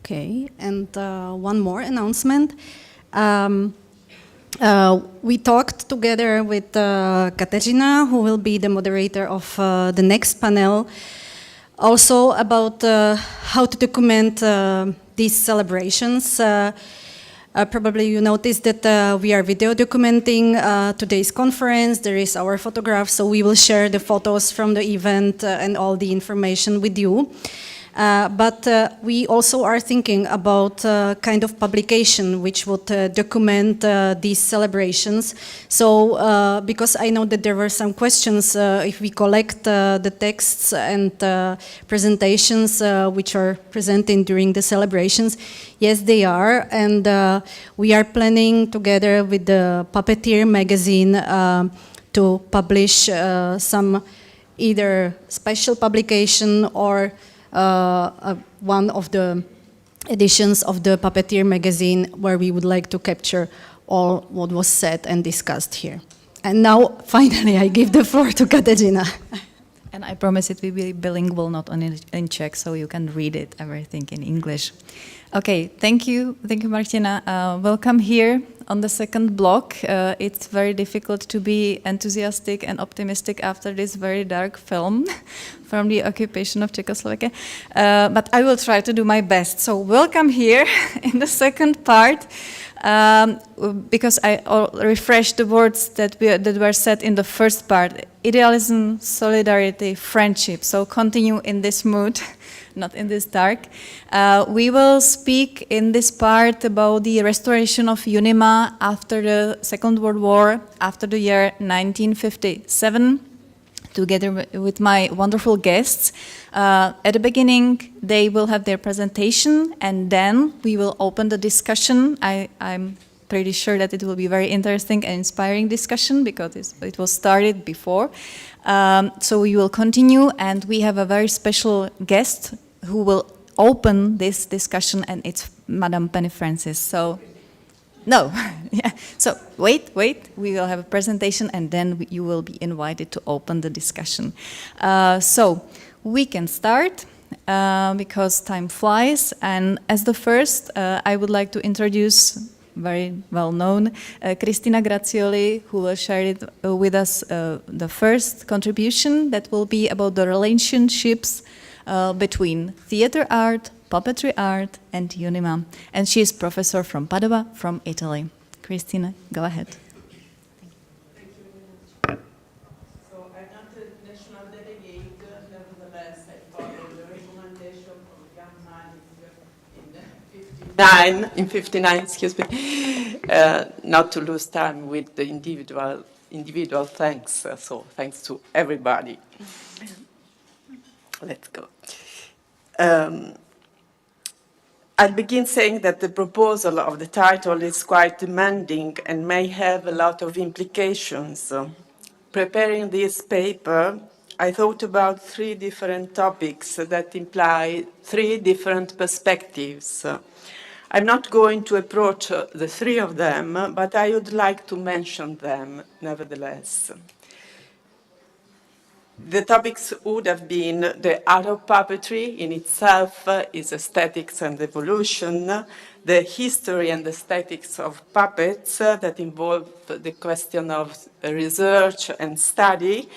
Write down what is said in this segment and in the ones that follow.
Okay, and one more announcement. We talked together with Katerina, who will be the moderator of the next panel, also about how to document these celebrations. Probably you noticed that we are video documenting today's conference. There is our photograph, so we will share the photos from the event and all the information with you. But we also are thinking about kind of publication which would document these celebrations. So because I know that there were some questions if we collect the texts and presentations which are presented during the celebrations. Yes, they are, and we are planning together with the Puppeteer magazine to publish some either special publication or one of the editions of the Puppeteer magazine where we would like to capture all what was said and discussed here. And now, finally, I give the floor to Katerina. And I promise it will be bilingual, not only in Czech, so you can read it, everything in English. Okay, thank you, Martina. Welcome here on the second block. It's very difficult to be enthusiastic and optimistic after this very dark film from the occupation of Czechoslovakia, but I will try to do my best. So welcome here in the second part, because I refreshed the words that were said in the first part: idealism, solidarity, friendship. So continue in this mood, not in this dark. We will speak in this part about the restoration of UNIMA after the Second World War, after the year 1957, together with my wonderful guests. At the beginning, they will have their presentation, and then we will open the discussion. I'm pretty sure that it will be very interesting and inspiring discussion because it was started before. So we will continue, and we have a very special guest who will open this discussion, and it's Madame Penny Francis. So, no, yeah. So wait, we will have a presentation, and then you will be invited to open the discussion. So we can start because time flies, and as the first, I would like to introduce very well-known Cristina Grazioli, who will share it with us the first contribution that will be about the relationships between theater art, puppetry art, and UNIMA. And she is professor from Padova, from Italy. Cristina, go ahead. Thank you very much. So I'm not a national delegate, nevertheless I followed the recommendation from young man in 59, excuse me, not to lose time with the individual thanks. So thanks to everybody. Let's go. I'll begin saying that the proposal of the title is quite demanding and may have a lot of implications. Preparing this paper, I thought about three different topics that imply three different perspectives. I'm not going to approach the three of them, but I would like to mention them nevertheless. The topics would have been the art of puppetry in itself, its aesthetics and evolution, the history and aesthetics of puppets that involve the question of research and study,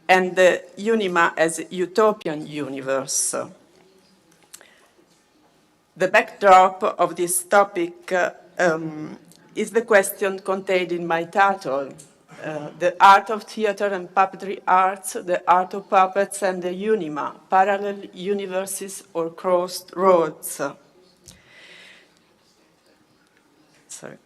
and the UNIMA as a utopian universe. The backdrop of this topic is the question contained in my title. The art of theater and puppetry arts, the art of puppets, and the UNIMA, parallel universes or crossed roads. Sorry.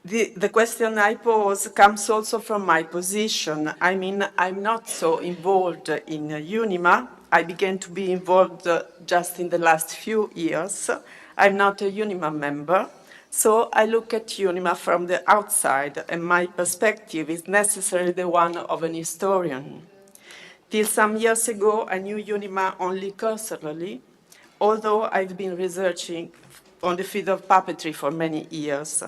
The question I pose comes also from my position. I mean, I'm not so involved in UNIMA. I began to be involved just in the last few years. I'm not a UNIMA member. So I look at UNIMA from the outside, and my perspective is necessarily the one of an historian. Till some years ago, I knew UNIMA only cursorily, although I've been researching on the field of puppetry for many years.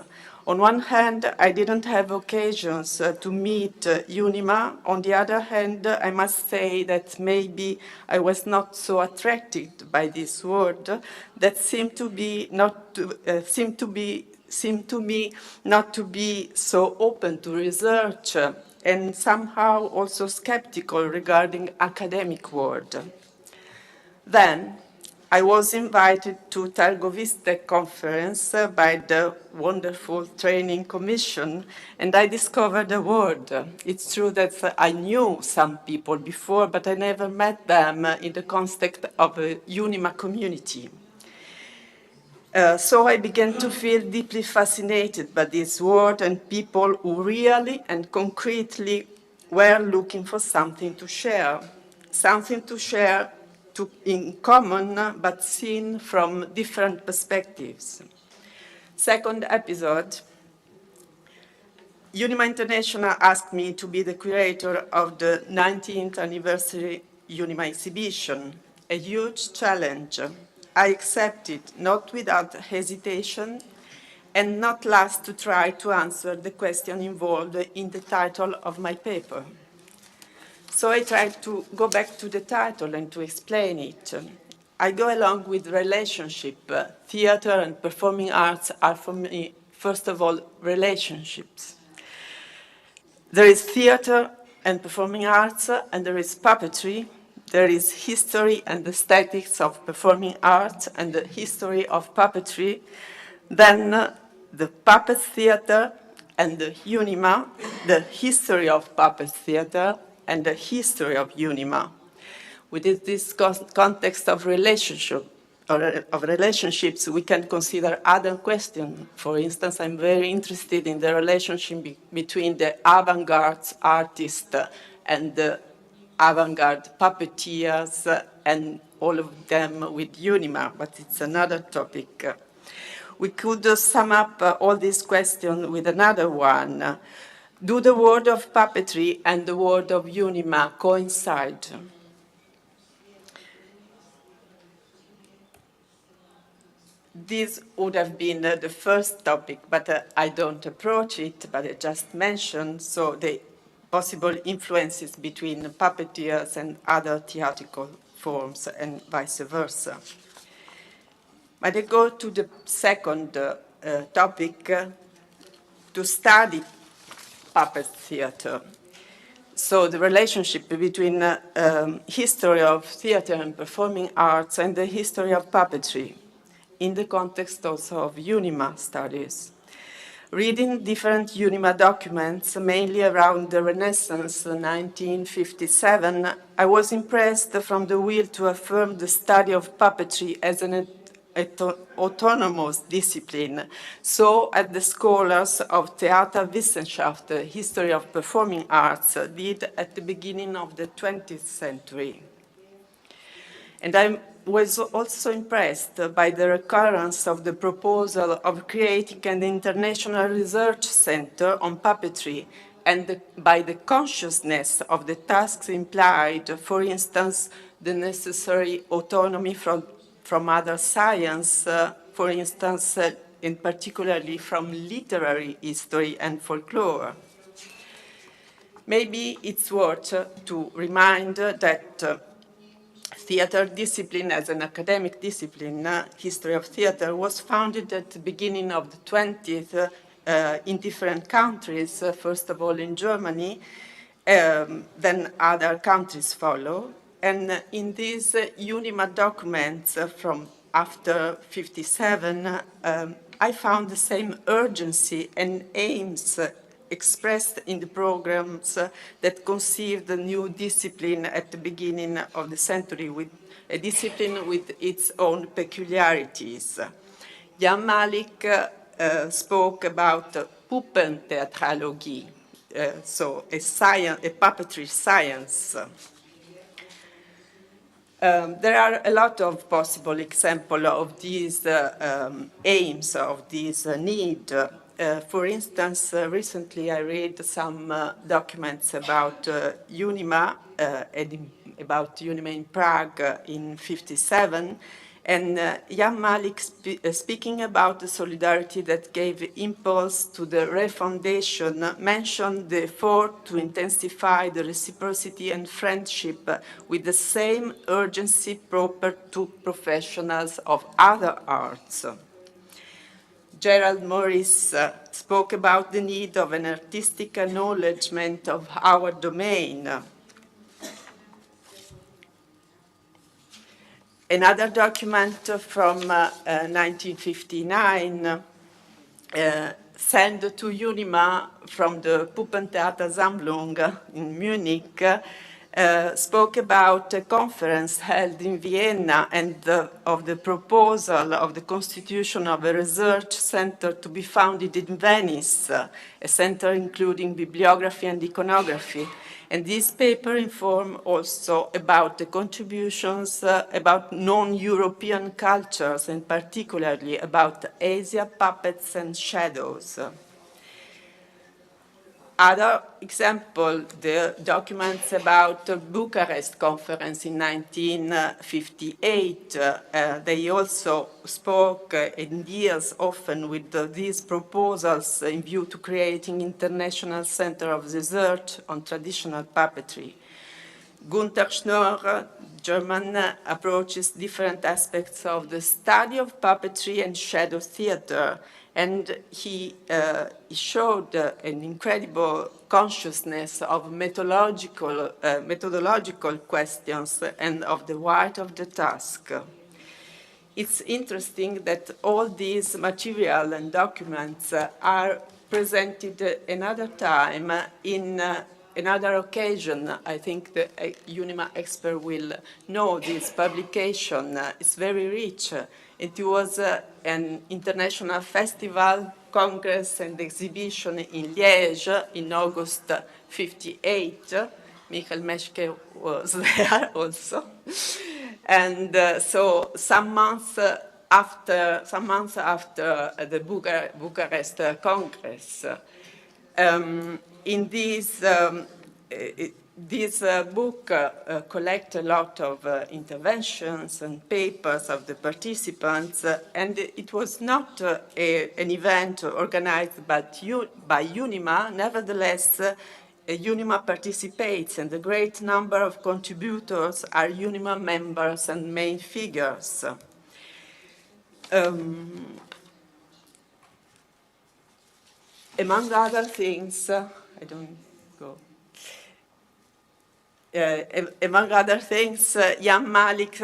On one hand, I didn't have occasions to meet UNIMA. On the other hand, I must say that maybe I was not so attracted by this word that seemed to be not to, seemed to me not to be so open to research and somehow also skeptical regarding academic world. Then I was invited to Targoviste conference by the wonderful training commission, and I discovered a word. It's true that I knew some people before, but I never met them in the context of a UNIMA community. So I began to feel deeply fascinated by this word and people who really and concretely were looking for something to share in common, but seen from different perspectives. Second episode, UNIMA International asked me to be the curator of the 19th anniversary UNIMA exhibition, a huge challenge. I accepted, not without hesitation, and not last to try to answer the question involved in the title of my paper. So I tried to go back to the title and to explain it. I go along with relationship. Theater and performing arts are for me, first of all, relationships. There is theater and performing arts, and there is puppetry. There is history and aesthetics of performing arts and the history of puppetry. Then the puppet theater and the UNIMA, the history of puppet theater and the history of UNIMA. Within this context of relationship, or of relationships, we can consider other questions. For instance, I'm very interested in the relationship between the avant-garde artists and the avant-garde puppeteers and all of them with UNIMA, but it's another topic. We could sum up all these questions with another one. Do the word of puppetry and the word of UNIMA coincide? This would have been the first topic, but I don't approach it, but I just mentioned, so the possible influences between puppeteers and other theatrical forms and vice versa. But I go to the second topic, to study puppet theater. So the relationship between history of theater and performing arts and the history of puppetry, in the context also of UNIMA studies. Reading different UNIMA documents, mainly around the Renaissance, 1957, I was impressed from the will to affirm the study of puppetry as an autonomous discipline, so as the scholars of Theaterwissenschaft, the history of performing arts, did at the beginning of the 20th century. And I was also impressed by the recurrence of the proposal of creating an international research center on puppetry and by the consciousness of the tasks implied, for instance, the necessary autonomy from other science, for instance, in particularly from literary history and folklore. Maybe it's worth to remind that theater discipline as an academic discipline, history of theater, was founded at the beginning of the 20th in different countries, first of all in Germany, then other countries follow. And in these UNIMA documents from after 57, I found the same urgency and aims expressed in the programs that conceived the new discipline at the beginning of the century, with a discipline with its own peculiarities. Jan Malik spoke about Puppentheatrologie, so a puppetry science. There are a lot of possible examples of these aims, of this need. For instance, recently I read some documents about UNIMA, about UNIMA in Prague in 57, And Jan Malik speaking about the solidarity that gave impulse to the refoundation mentioned the effort to intensify the reciprocity and friendship with the same urgency proper to professionals of other arts. Gerald Morris spoke about the need of an artistic acknowledgement of our domain. Another document from 1959 sent to UNIMA from the Puppentheatersammlung in Munich spoke about a conference held in Vienna and of the proposal of the constitution of a research center to be founded in Venice, a center including bibliography and iconography. And this paper informed also about the contributions about non-European cultures, and particularly about Asia, puppets, and shadows. Other example, the documents about the Bucharest conference in 1958. They also spoke and deals often with these proposals in view to creating international center of research on traditional puppetry. Gunther Schnorr, German, approaches different aspects of the study of puppetry and shadow theater, and he showed an incredible consciousness of methodological questions and of the weight of the task. It's interesting that all these material and documents are presented another time in another occasion. I think the UNIMA expert will know this publication. It's very rich. It was an international festival, congress, and exhibition in Liège in August '58. Michael Meschke was there also. And so some months after the Bucharest Congress, in this book collects a lot of interventions and papers of the participants, and it was not an event organized by UNIMA. Nevertheless, UNIMA participates, and a great number of contributors are UNIMA members and main figures. Among other things, among other things, Jan Malik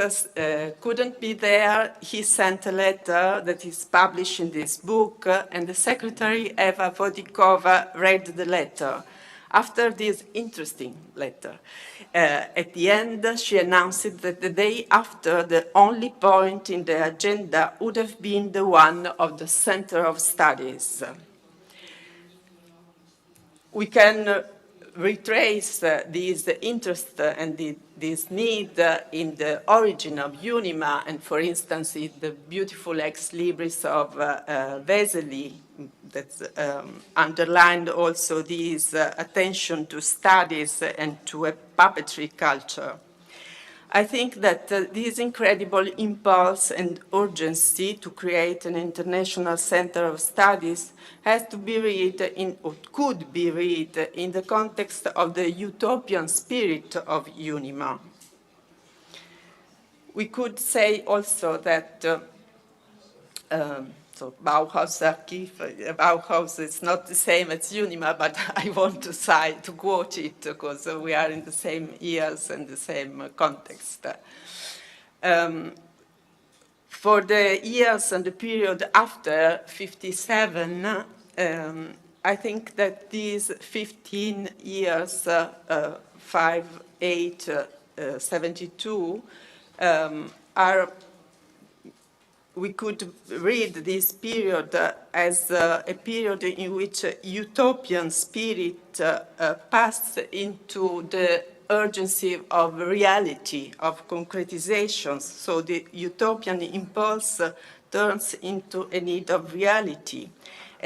couldn't be there. He sent a letter that is published in this book, and the secretary, Eva Vodikova, read the letter. After this interesting letter, at the end, she announced that the day after, the only point in the agenda would have been the one of the Center of Studies. We can retrace this interest and this need in the origin of UNIMA, and for instance, in the beautiful ex libris of Vesely that underlined also this attention to studies and to a puppetry culture. I think that this incredible impulse and urgency to create an international center of studies has to be read in, or could be read in the context of the utopian spirit of UNIMA. We could say also that so Bauhaus Archive, Bauhaus is not the same as UNIMA, but I want to quote it because we are in the same years and the same context. For the years and the period after 57, I think that these 15 years, 5, 8, 72, are, we could read this period as a period in which utopian spirit passed into the urgency of reality, of concretizations. So the utopian impulse turns into a need of reality.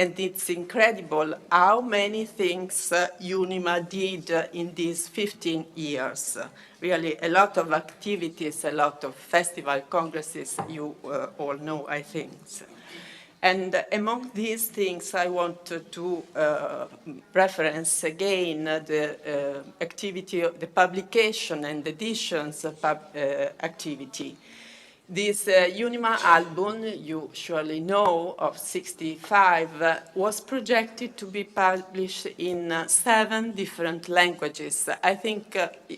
And it's incredible how many things UNIMA did in these 15 years. Really, a lot of activities, a lot of festival congresses, you all know, I think. And among these things, I want to reference again the activity, the publication and editions activity. This UNIMA album, you surely know, of 65, was projected to be published in 7 different languages. I think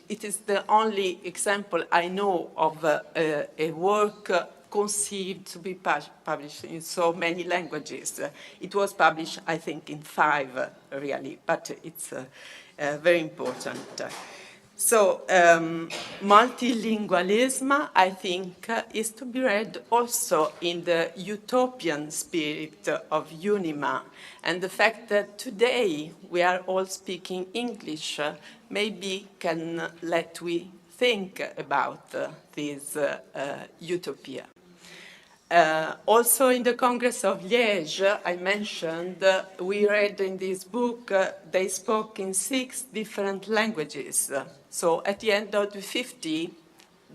it is the only example I know of a work conceived to be published in so many languages. It was published, I think, in 5, really, but it's very important. So multilingualism, I think, is to be read also in the utopian spirit of UNIMA. And the fact that today we are all speaking English maybe can let we think about this utopia. Also in the Congress of Liège, I mentioned, we read in this book, they spoke in 6 different languages. So at the end of the 50,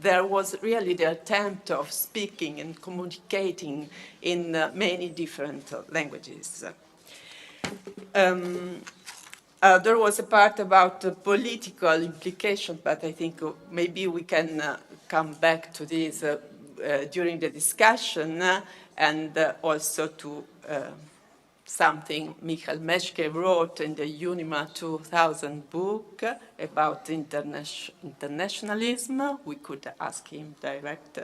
there was really the attempt of speaking and communicating in many different languages. There was a part about the political implication, but I think maybe we can come back to this during the discussion, and also to something Michael Meschke wrote in the UNIMA 2000 book about internationalism. We could ask him direct.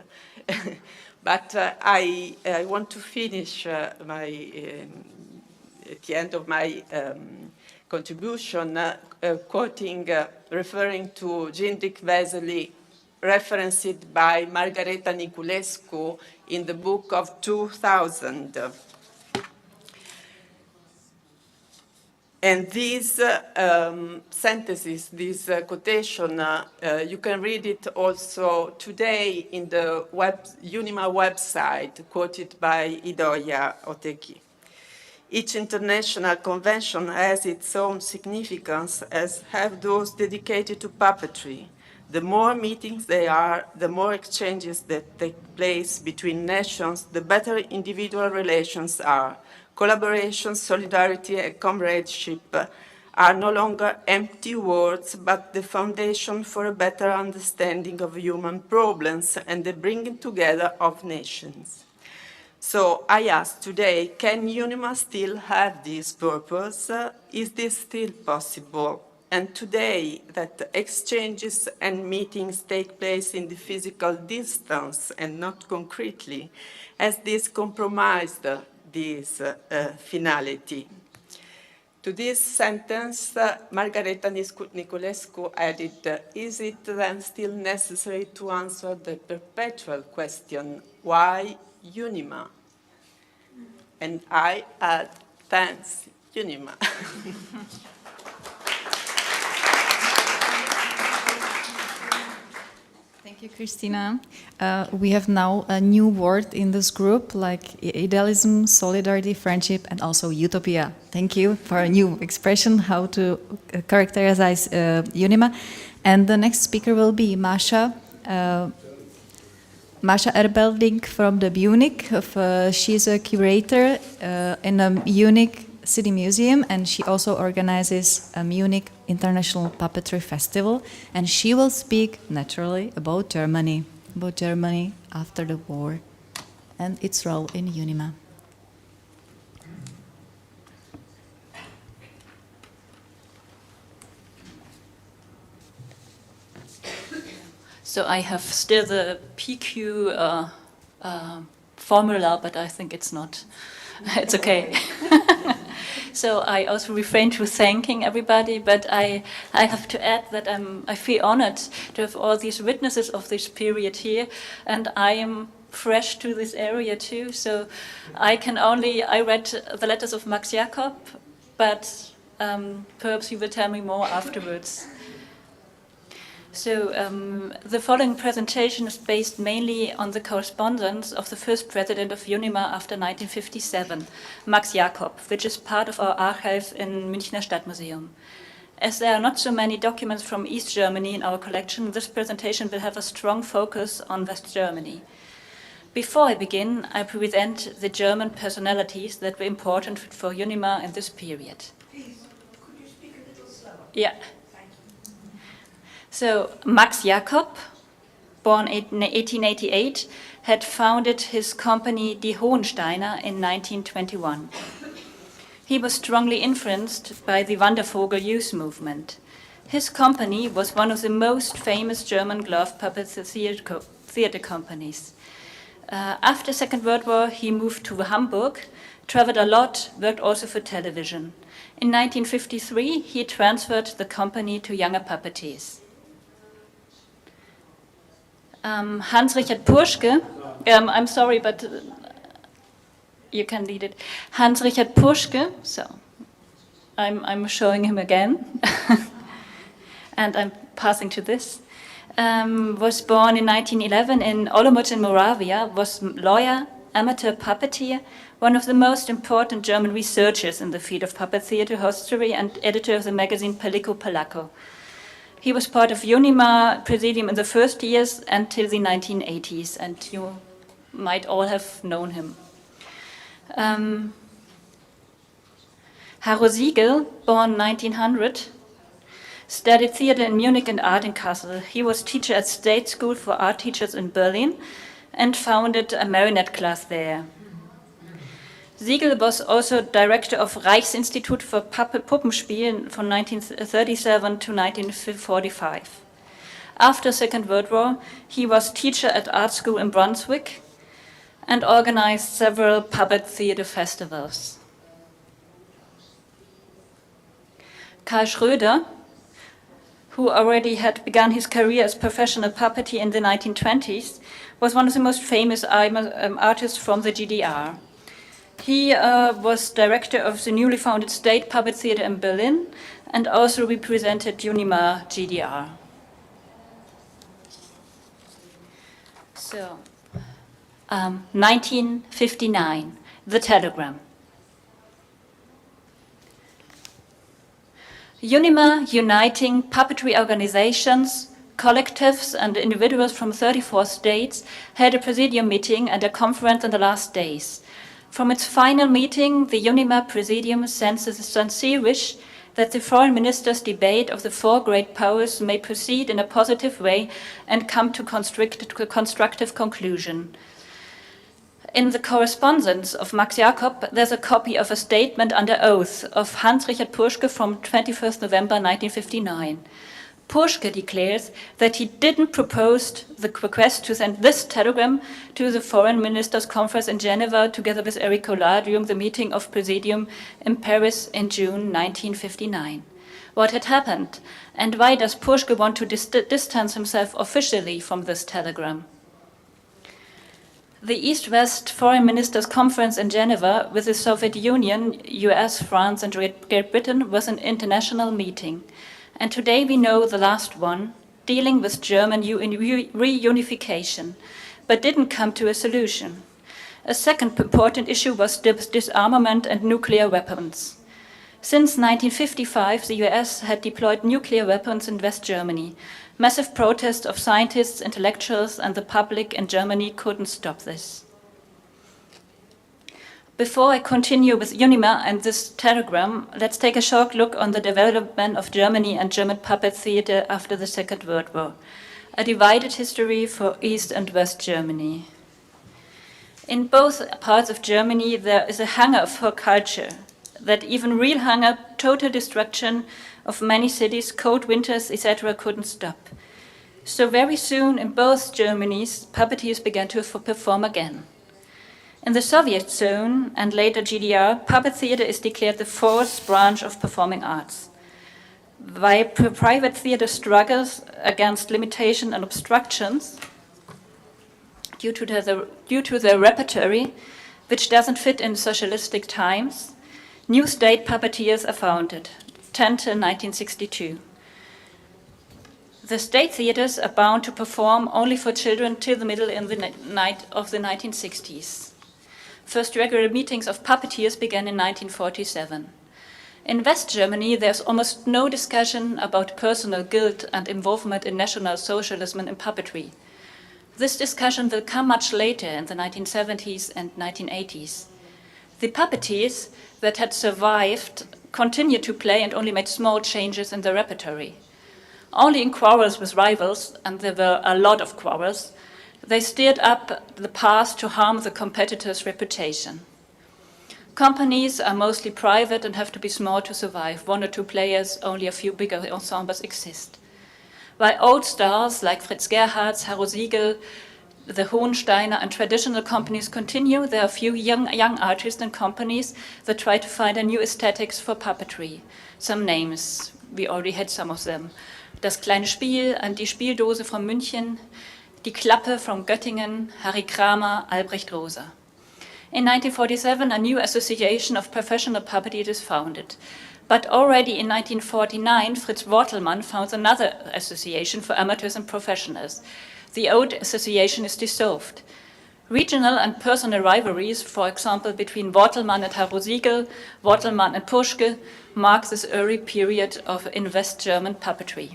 But I want to finish at the end of my contribution quoting, referring to Jindrik Vesely, referenced by Margareta Niculescu in the book of 2000. And these sentences, this quotation, you can read it also today in the UNIMA website, quoted by Idoia Otegi. Each international convention has its own significance, as have those dedicated to puppetry. The more meetings there are, the more exchanges that take place between nations, the better individual relations are. Collaboration, solidarity, and comradeship are no longer empty words, but the foundation for a better understanding of human problems and the bringing together of nations. So I ask today, can UNIMA still have this purpose? Is this still possible? And today, that exchanges and meetings take place in the physical distance and not concretely, has this compromised this finality? To this sentence, Margareta Niculescu added, is it then still necessary to answer the perpetual question, why UNIMA? And I add, thanks, UNIMA. Thank you, Christina. We have now a new word in this group, like idealism, solidarity, friendship, and also utopia. Thank you for a new expression, how to characterize UNIMA. And the next speaker will be Masha Erbelding from the Munich. She's a curator in a Munich City Museum, and she also organizes a Munich International Puppetry Festival, and she will speak naturally about Germany after the war and its role in UNIMA. So I have still the PQ formula, but I think it's not, it's okay. So I also refrain to thanking everybody, but I have to add that I feel honored to have all these witnesses of this period here, and I am fresh to this area too, so I read the letters of Max Jacob, but perhaps you will tell me more afterwards. So the following presentation is based mainly on the correspondence of the first president of UNIMA after 1957, Max Jakob, which is part of our archive in Münchner Stadtmuseum. As there are not so many documents from East Germany in our collection, this presentation will have a strong focus on West Germany. Before I begin, I present the German personalities that were important for UNIMA in this period. Please, could you speak a little slower? Yeah. Thank you. So Max Jakob, born in 1888, had founded his company Die Hohensteiner in 1921. He was strongly influenced by the Wandervogel youth movement. His company was one of the most famous German glove puppet theater companies. After the Second World War, he moved to Hamburg, traveled a lot, worked also for television. In 1953, he transferred the company to younger puppeteers. Hans-Richard Purschke, I'm sorry, but you can read it. Hans-Richard Purschke, so I'm showing him again, and I'm passing to this, was born in 1911 in Olomouc in Moravia, was lawyer, amateur puppeteer, one of the most important German researchers in the field of puppet theater history and editor of the magazine Pellico Polacco. He was part of UNIMA Presidium in the first years until the 1980s, and you might all have known him. Harro Siegel, born 1900, studied theater in Munich and art in Kassel. He was teacher at State School for Art Teachers in Berlin and founded a marionette class there. Siegel was also director of Reichsinstitut für Puppenspiel from 1937 to 1945. After the Second World War, he was teacher at art school in Brunswick and organized several puppet theater festivals. Karl Schröder, who already had begun his career as professional puppeteer in the 1920s, was one of the most famous artists from the GDR. He was director of the newly founded State Puppet Theater in Berlin and also represented UNIMA GDR. So, 1959, the telegram. UNIMA, uniting puppetry organizations, collectives and individuals from 34 states, held a presidium meeting and a conference in the last days. From its final meeting, the UNIMA Presidium sends a sincere wish that the foreign ministers' debate of the four great powers may proceed in a positive way and come to a constructive conclusion. In the correspondence of Max Jakob, there's a copy of a statement under oath of Hans-Richard Purschke from 21st November 1959. Purschke declares that he didn't propose the request to send this telegram to the Foreign Ministers' Conference in Geneva together with Eric Collard during the meeting of Presidium in Paris in June 1959. What had happened, and why does Purschke want to distance himself officially from this telegram? The East-West Foreign Ministers' Conference in Geneva with the Soviet Union, US, France, and Great Britain was an international meeting. And today we know the last one, dealing with German reunification, but didn't come to a solution. A second important issue was disarmament and nuclear weapons. Since 1955, the US had deployed nuclear weapons in West Germany. Massive protests of scientists, intellectuals, and the public in Germany couldn't stop this. Before I continue with UNIMA and this telegram, let's take a short look on the development of Germany and German puppet theater after the Second World War, a divided history for East and West Germany. In both parts of Germany, there is a hunger for culture, that even real hunger, total destruction of many cities, cold winters, etc. couldn't stop. So very soon in both Germanies, puppeteers began to perform again. In the Soviet zone and later GDR, puppet theater is declared the fourth branch of performing arts. While private theater struggles against limitation and obstructions due to their repertory, which doesn't fit in socialistic times, new state puppeteers are founded, 10 till 1962. The state theaters are bound to perform only for children till the middle of the 1960s. First regular meetings of puppeteers began in 1947. In West Germany, there's almost no discussion about personal guilt and involvement in National Socialism and in puppetry. This discussion will come much later in the 1970s and 1980s. The puppeteers that had survived continued to play and only made small changes in their repertory. Only in quarrels with rivals, and there were a lot of quarrels, they stirred up the past to harm the competitor's reputation. Companies are mostly private and have to be small to survive. 1 or 2 players, only a few bigger ensembles exist. While old stars like Fritz Gerhard's, Harro Siegel, the Hohensteiner and traditional companies continue, there are a few young artists and companies that try to find a new aesthetics for puppetry. Some names, we already had some of them. Das kleine Spiel and die Spieldose from München, Die Klappe from Göttingen, Harry Kramer, Albrecht Rosa. In 1947, a new association of professional puppeteers is founded. But already in 1949, Fritz Wortelmann founds another association for amateurs and professionals. The old association is dissolved. Regional and personal rivalries, for example, between Wortelmann and Harro Siegel, Wortelmann and Puschke, mark this early period in West German puppetry.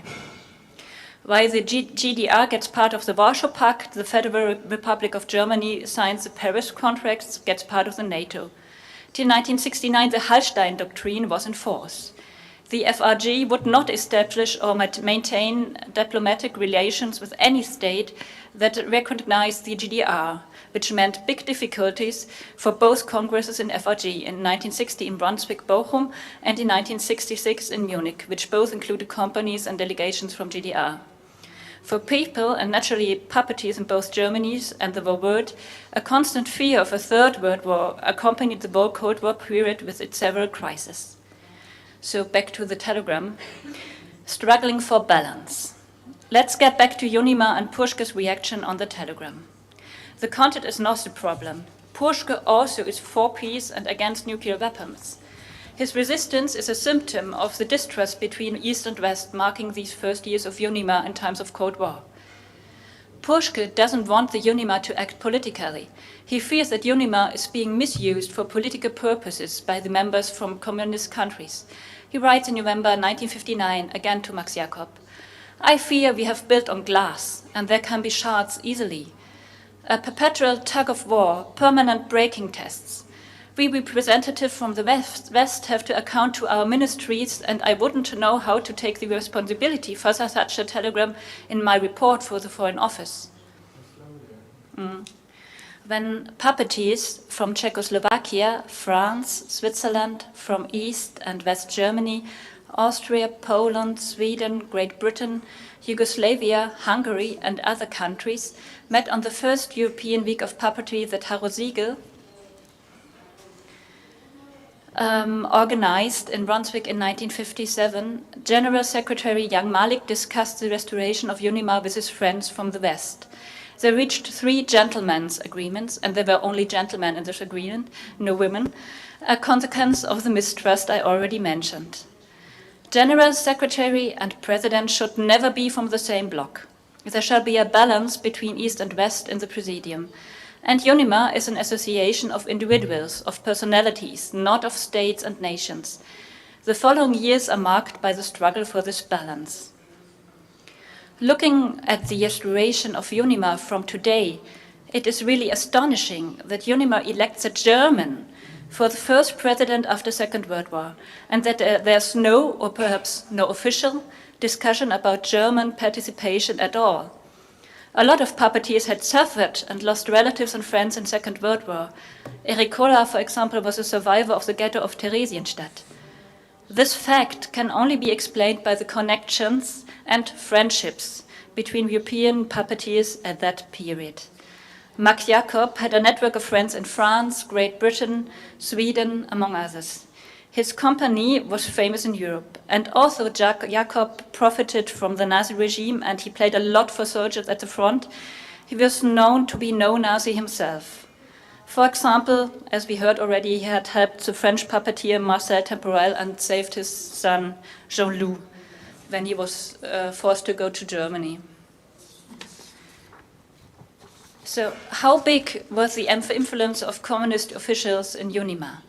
While the GDR gets part of the Warsaw Pact, the Federal Republic of Germany signs the Paris Contracts, gets part of the NATO. Till 1969, the Hallstein Doctrine was in force. The FRG would not establish or maintain diplomatic relations with any state that recognized the GDR, which meant big difficulties for both congresses in FRG in 1960 in Brunswick-Bochum and in 1966 in Munich, which both included companies and delegations from GDR. For people, and naturally puppeteers in both Germany's and the world, a constant fear of a third world war accompanied the whole Cold War period with its several crises. So back to the telegram, struggling for balance. Let's get back to UNIMA and Puschke's reaction on the telegram. The content is not the problem. Puschke also is for peace and against nuclear weapons. His resistance is a symptom of the distrust between East and West, marking these first years of UNIMA in times of Cold War. Puschke doesn't want the UNIMA to act politically. He fears that UNIMA is being misused for political purposes by the members from communist countries. He writes in November 1959, again to Max Jakob, "I fear we have built on glass, and there can be shards easily. A perpetual tug of war, permanent breaking tests. We representatives from the West have to account to our ministries, and I wouldn't know how to take the responsibility for such a telegram in my report for the Foreign Office." When puppeteers from Czechoslovakia, France, Switzerland, from East and West Germany, Austria, Poland, Sweden, Great Britain, Yugoslavia, Hungary, and other countries met on the first European Week of Puppetry that Harro Siegel organized in Brunswick in 1957, General Secretary Jan Malik discussed the restoration of UNIMA with his friends from the West. They reached 3 gentlemen's agreements, and there were only gentlemen in this agreement, no women, a consequence of the mistrust I already mentioned. General Secretary and President should never be from the same bloc. There shall be a balance between East and West in the Presidium. And UNIMA is an association of individuals, of personalities, not of states and nations. The following years are marked by the struggle for this balance. Looking at the restoration of UNIMA from today, it is really astonishing that UNIMA elects a German for the first president after the Second World War, and that there's no, or perhaps no official, discussion about German participation at all. A lot of puppeteers had suffered and lost relatives and friends in the Second World War. Erich Koller, for example, was a survivor of the ghetto of Theresienstadt. This fact can only be explained by the connections and friendships between European puppeteers at that period. Max Jakob had a network of friends in France, Great Britain, Sweden, among others. His company was famous in Europe, and also Jakob profited from the Nazi regime, and he played a lot for soldiers at the front. He was known to be no Nazi himself. For example, as we heard already, he had helped the French puppeteer Marcel Temporel and saved his son Jean-Loup when he was forced to go to Germany. So how big was the influence of communist officials in UNIMA?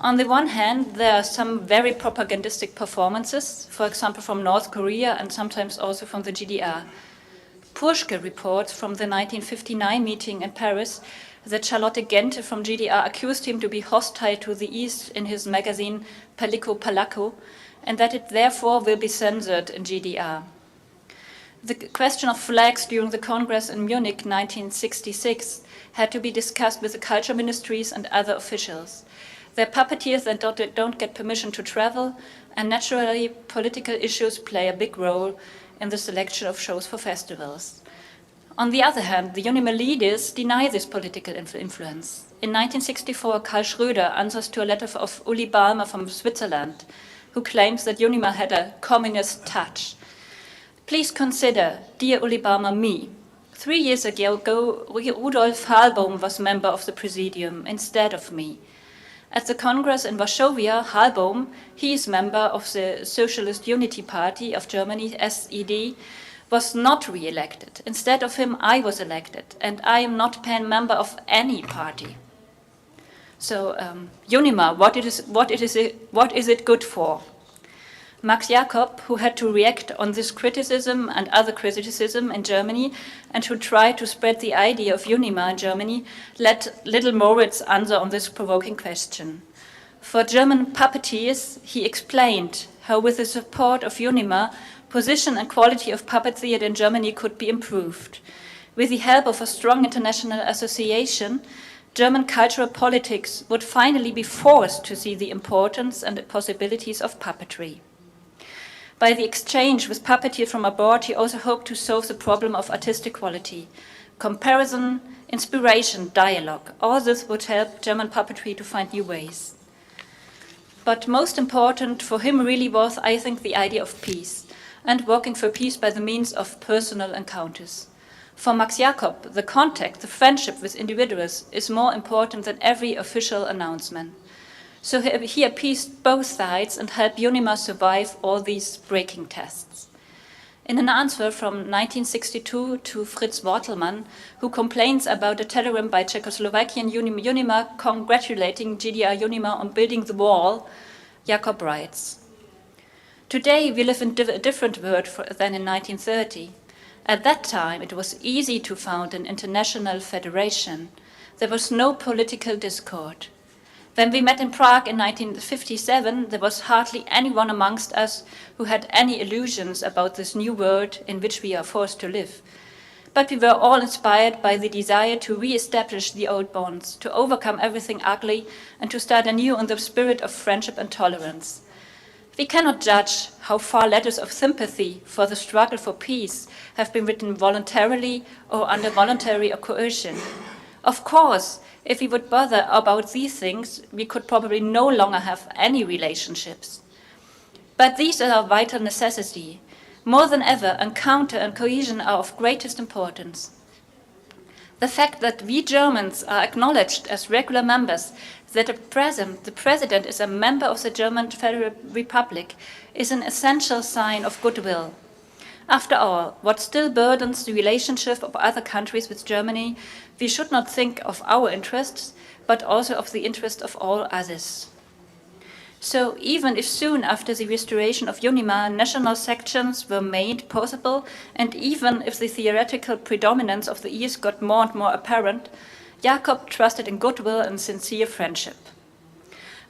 On the one hand, there are some very propagandistic performances, for example, from North Korea and sometimes also from the GDR. Puschke reports from the 1959 meeting in Paris that Charlotte Gente from GDR accused him to be hostile to the East in his magazine Palico Palaco, and that it therefore will be censored in GDR. The question of flags during the Congress in Munich 1966 had to be discussed with the culture ministries and other officials. They're puppeteers that don't get permission to travel, and naturally political issues play a big role in the selection of shows for festivals. On the other hand, the UNIMA leaders deny this political influence. In 1964, Karl Schröder answers to a letter of Uli Balmer from Switzerland, who claims that UNIMA had a communist touch. Please consider, dear Uli Balmer, me. 3 years ago, Rudolf Halbaum was member of the Presidium instead of me. At the Congress in Warsaw, Halbaum, he is member of the Socialist Unity Party of Germany, SED, was not re-elected. Instead of him, I was elected, and I am not a member of any party. So, UNIMA, what is it good for? Max Jacob, who had to react on this criticism and other criticism in Germany and who tried to spread the idea of UNIMA in Germany, let little Moritz answer on this provoking question. For German puppeteers, he explained how with the support of UNIMA, position and quality of puppet theatre in Germany could be improved. With the help of a strong international association, German cultural politics would finally be forced to see the importance and the possibilities of puppetry. By the exchange with puppeteers from abroad, he also hoped to solve the problem of artistic quality. Comparison, inspiration, dialogue, all this would help German puppetry to find new ways. But most important for him really was, I think, the idea of peace, and working for peace by the means of personal encounters. For Max Jacob, the contact, the friendship with individuals is more important than every official announcement. So he appeased both sides and helped UNIMA survive all these breaking tests. In an answer from 1962 to Fritz Wortelmann, who complains about a telegram by Czechoslovakian UNIMA congratulating GDR UNIMA on building the wall, Jacob writes, "Today we live in a different world than in 1930. At that time it was easy to found an international federation. There was no political discord. When we met in Prague in 1957, there was hardly anyone amongst us who had any illusions about this new world in which we are forced to live. But we were all inspired by the desire to re-establish the old bonds, to overcome everything ugly, and to start anew in the spirit of friendship and tolerance. We cannot judge how far letters of sympathy for the struggle for peace have been written voluntarily or under voluntary coercion. Of course, if we would bother about these things, we could probably no longer have any relationships. But these are a vital necessity. More than ever, encounter and cohesion are of greatest importance. The fact that we Germans are acknowledged as regular members, that at present the President is a member of the German Federal Republic, is an essential sign of goodwill. After all, what still burdens the relationship of other countries with Germany, we should not think of our interests, but also of the interest of all others. So even if soon after the restoration of UNIMA, national sections were made possible, and even if the theoretical predominance of the East got more and more apparent, Jacob trusted in goodwill and sincere friendship.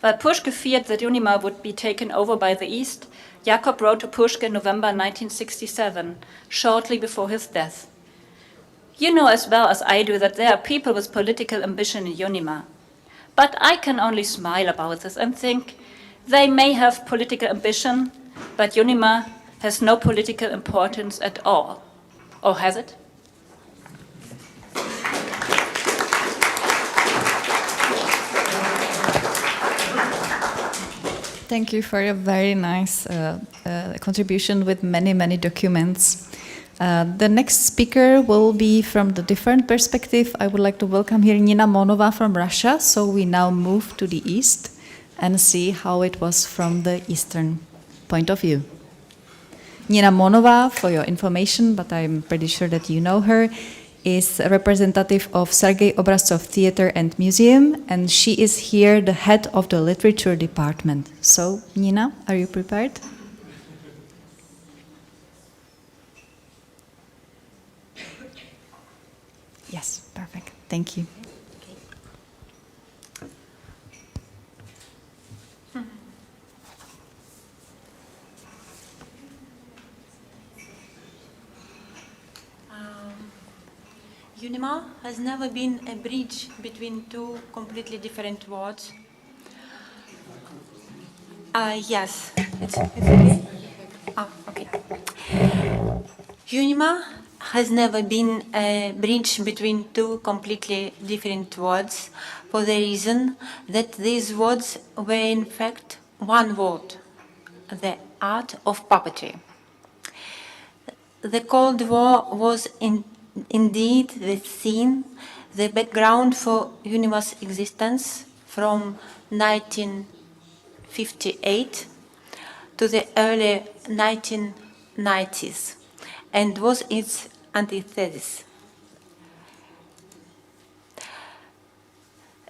While Puschke feared that UNIMA would be taken over by the East, Jacob wrote to Puschke in November 1967, shortly before his death. "You know as well as I do that there are people with political ambition in UNIMA. But I can only smile about this and think they may have political ambition, but UNIMA has no political importance at all. Or has it?" Thank you for a very nice contribution with many, many documents. The next speaker will be from the different perspective. I would like to welcome here Nina Monova from Russia. So we now move to the East and see how it was from the Eastern point of view. Nina Monova, for your information, but I'm pretty sure that you know her, is a representative of Sergei Obraztsov Theater and Museum, and she is here the head of the literature department. So, Nina, are you prepared? Yes, perfect. Thank you. UNIMA has never been a bridge between two completely different worlds. Yes, it's okay. Okay. UNIMA has never been a bridge between two completely different worlds for the reason that these words were in fact one word, the art of puppetry. The Cold War was indeed the scene, the background for UNIMA's existence from 1958 to the early 1990s, and was its antithesis.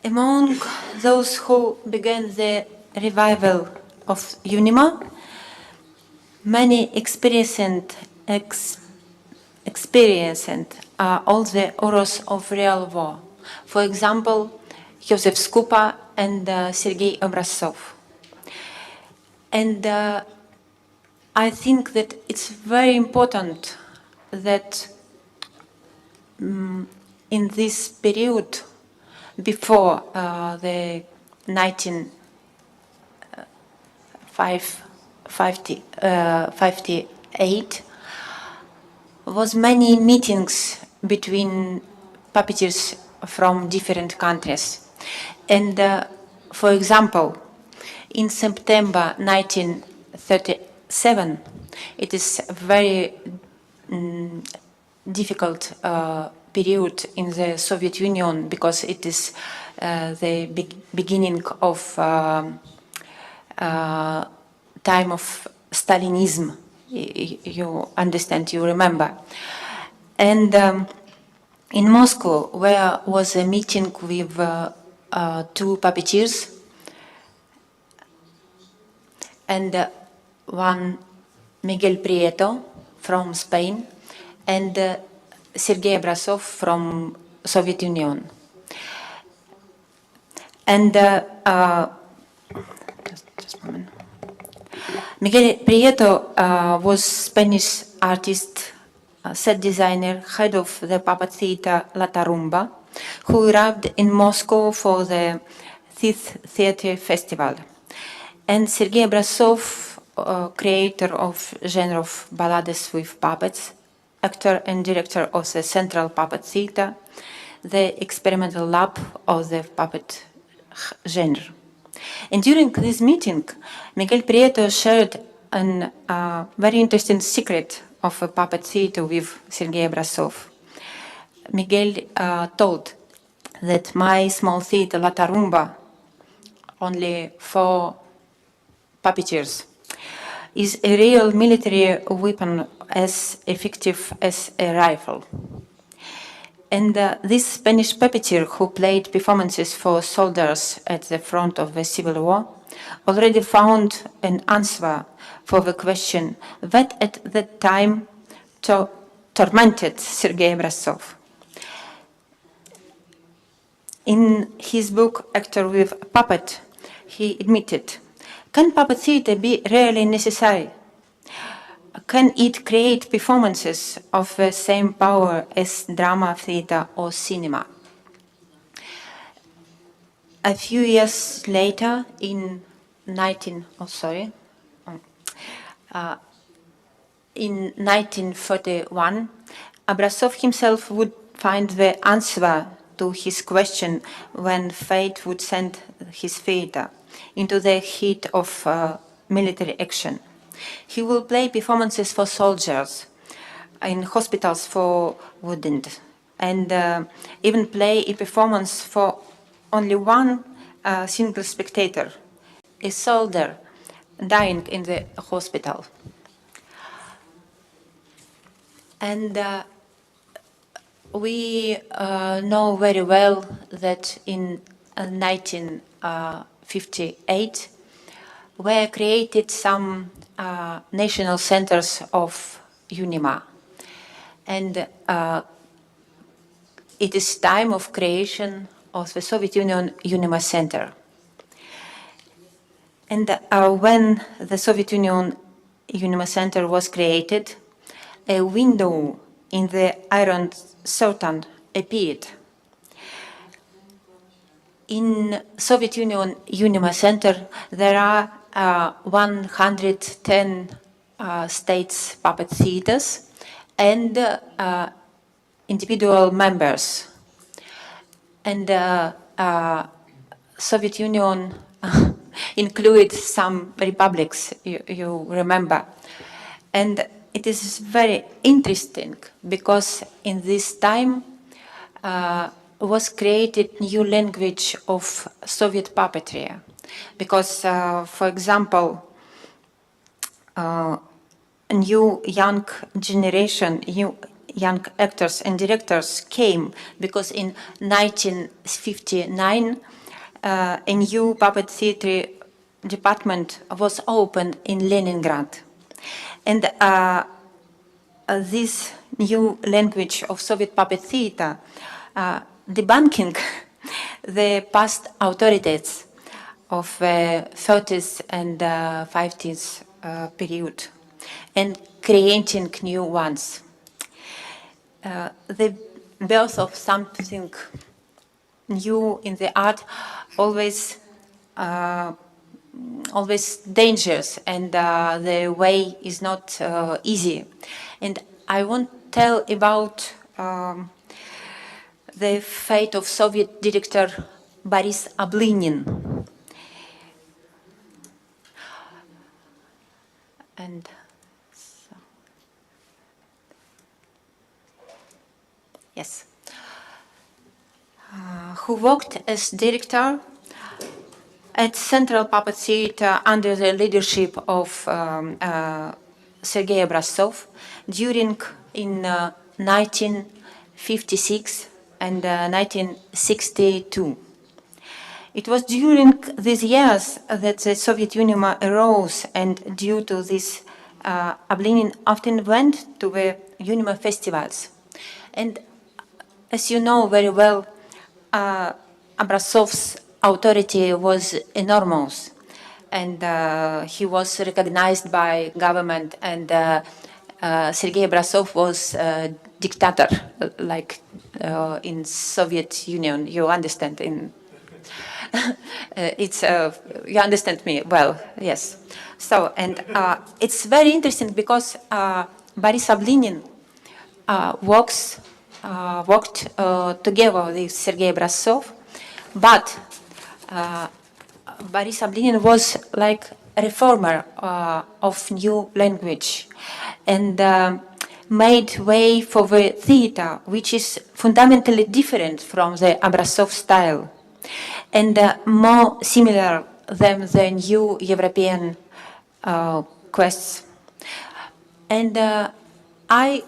Among those who began the revival of UNIMA, many experienced all the horrors of real war. For example, Josef Skupa and Sergei Obraztsov. And I think that it's very important that in this period before the 1958 was many meetings between puppeteers from different countries. And for example, in September 1937, it is a very difficult period in the Soviet Union because it is the beginning of time of Stalinism. You understand, you remember. And in Moscow, where was a meeting with two puppeteers, and one Miguel Prieto from Spain, and Sergei Obraztsov from Soviet Union. And just a moment. Miguel Prieto was Spanish artist, set designer, head of the puppet theater La Tarumba, who arrived in Moscow for the 5th Theatre Festival. And Sergei Obraztsov, creator of genre of ballades with puppets, actor and director of the Central Puppet Theater, the experimental lab of the puppet genre. And during this meeting, Miguel Prieto shared a very interesting secret of a puppet theater with Sergei Obraztsov. Miguel told that my small theater, La Tarumba, only 4 puppeteers, is a real military weapon as effective as a rifle. And this Spanish puppeteer who played performances for soldiers at the front of the Civil War already found an answer for the question that at that time tormented Sergei Obraztsov. In his book, Actor with a Puppet, he admitted, can puppet theater be really necessary? Can it create performances of the same power as drama, theater, or cinema? A few years later, in 1941, Obraztsov himself would find the answer to his question when fate would send his theater into the heat of military action. He will play performances for soldiers, in hospitals for wounded, and even play a performance for only one single spectator, a soldier dying in the hospital. And we know very well that in 1958 were created some national centers of UNIMA. And it is time of creation of the Soviet Union UNIMA Center. And when the Soviet Union UNIMA Center was created, a window in the Iron Curtain appeared. In Soviet Union UNIMA Center, there are 110 states puppet theaters and individual members. And Soviet Union included some republics, you remember. And it is very interesting because in this time was created new language of Soviet puppetry. Because, for example, a new young generation, young actors and directors came because in 1959 a new puppet theater department was opened in Leningrad. And this new language of Soviet puppet theater debunking the past authorities of the 30s and 50s period and creating new ones. The birth of something new in the art always dangerous, and the way is not easy. And I want to tell about the fate of Soviet director Boris Ablinin. And so, yes, who worked as director at Central Puppet Theater under the leadership of Sergei Obraztsov during in 1956 and 1962. It was during these years that the Soviet Union arose, and due to this, Ablinin often went to the UNIMA festivals. And as you know very well, Obraztsov's authority was enormous, and he was recognized by government, and Sergei Obraztsov was a dictator, like in Soviet Union, you understand, you understand me well, yes. So, and it's very interesting because Boris Ablinin worked together with Sergei Obraztsov, but Boris Ablinin was like a reformer of new language, and made way for the theater, which is fundamentally different from the Obraztsov style, and more similar than the new European quests. And I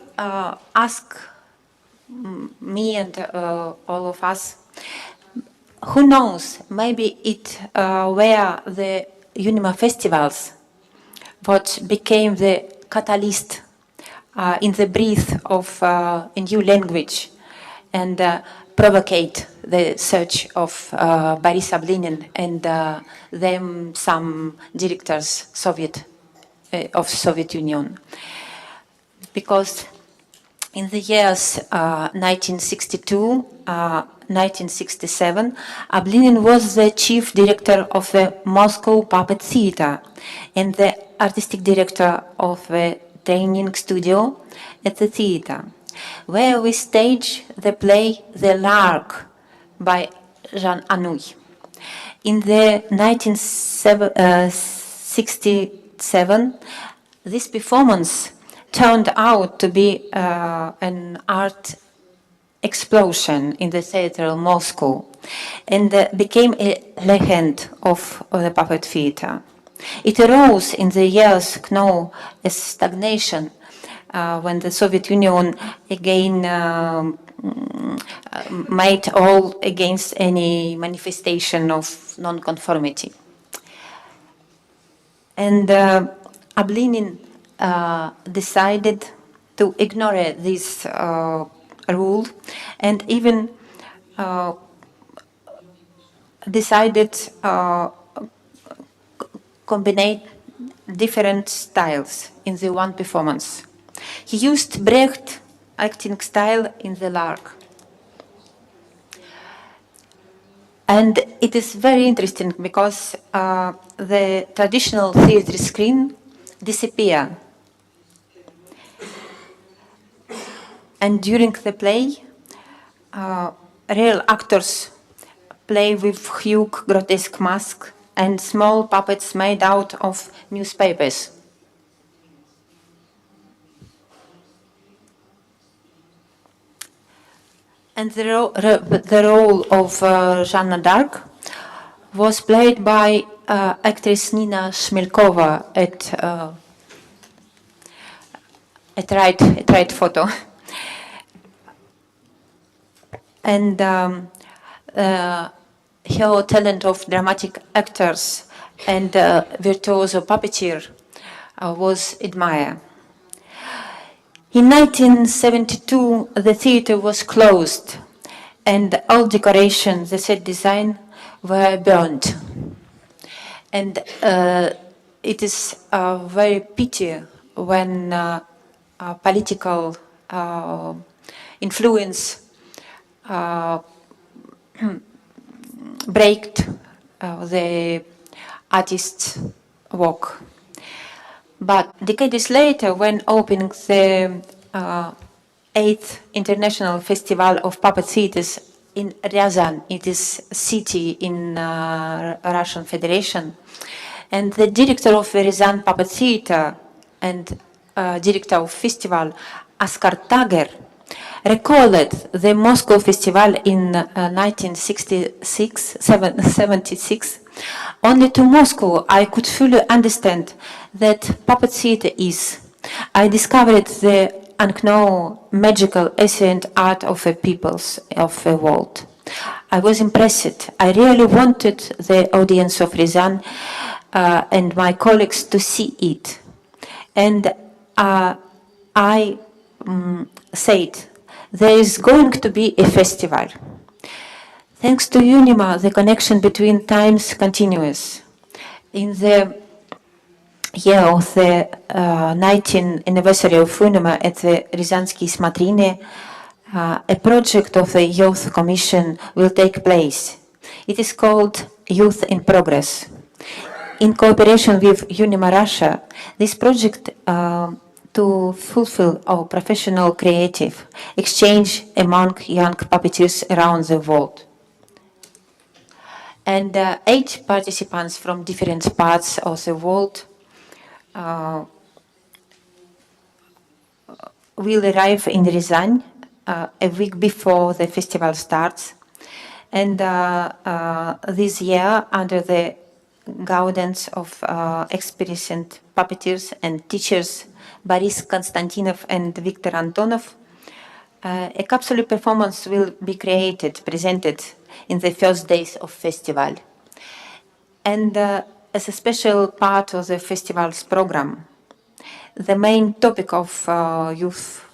ask me and all of us, who knows, maybe it were the UNIMA festivals what became the catalyst in the breath of a new language, and provocate the search of Boris Ablinin and them some directors of Soviet Union. Because in the years 1962, 1967, Ablinin was the chief director of the Moscow Puppet Theater and the artistic director of the training studio at the theater, where we staged the play The Lark by Jean Anouilh. In the 1967, this performance turned out to be an art explosion in the theater of Moscow, and became a legend of the puppet theater. It arose in the years known as stagnation when the Soviet Union again made all against any manifestation of non-conformity. And Ablinin decided to ignore this rule and even decided combine different styles in the one performance. He used Brecht acting style in The Lark. And it is very interesting because the traditional theater screen disappear. And during the play, real actors play with huge grotesque masks and small puppets made out of newspapers. And the role of Jeanne d'Arc was played by actress Nina Shmelkova at right photo. And her talent of dramatic actors and virtuoso puppeteer was admired. In 1972, the theater was closed and all decorations, the set design, were burned. And it is a very pity when political influence break the artist's work. But decades later, when opening the 8th International Festival of Puppet Theaters in Ryazan, it is a city in Russian Federation, and the director of the Ryazan Puppet Theater and director of festival, Oskar Tager, recalled the Moscow Festival in 1976. Only to Moscow I could fully understand that puppet theater is. I discovered the unknown, magical, ancient art of the peoples of the world. I was impressed. I really wanted the audience of Ryazan and my colleagues to see it. And I said, there is going to be a festival. Thanks to UNIMA, the connection between times continues. In the year of the 19th anniversary of UNIMA at the Ryazansky Smatrine, a project of the Youth Commission will take place. It is called Youth in Progress. In cooperation with UNIMA Russia, this project to fulfill our professional creative exchange among young puppeteers around the world. And 8 participants from different parts of the world will arrive in Ryazan a week before the festival starts. And this year, under the guidance of experienced puppeteers and teachers Boris Konstantinov and Viktor Antonov, a capsule performance will be presented in the first days of festival. And as a special part of the festival's program, the main topic of youth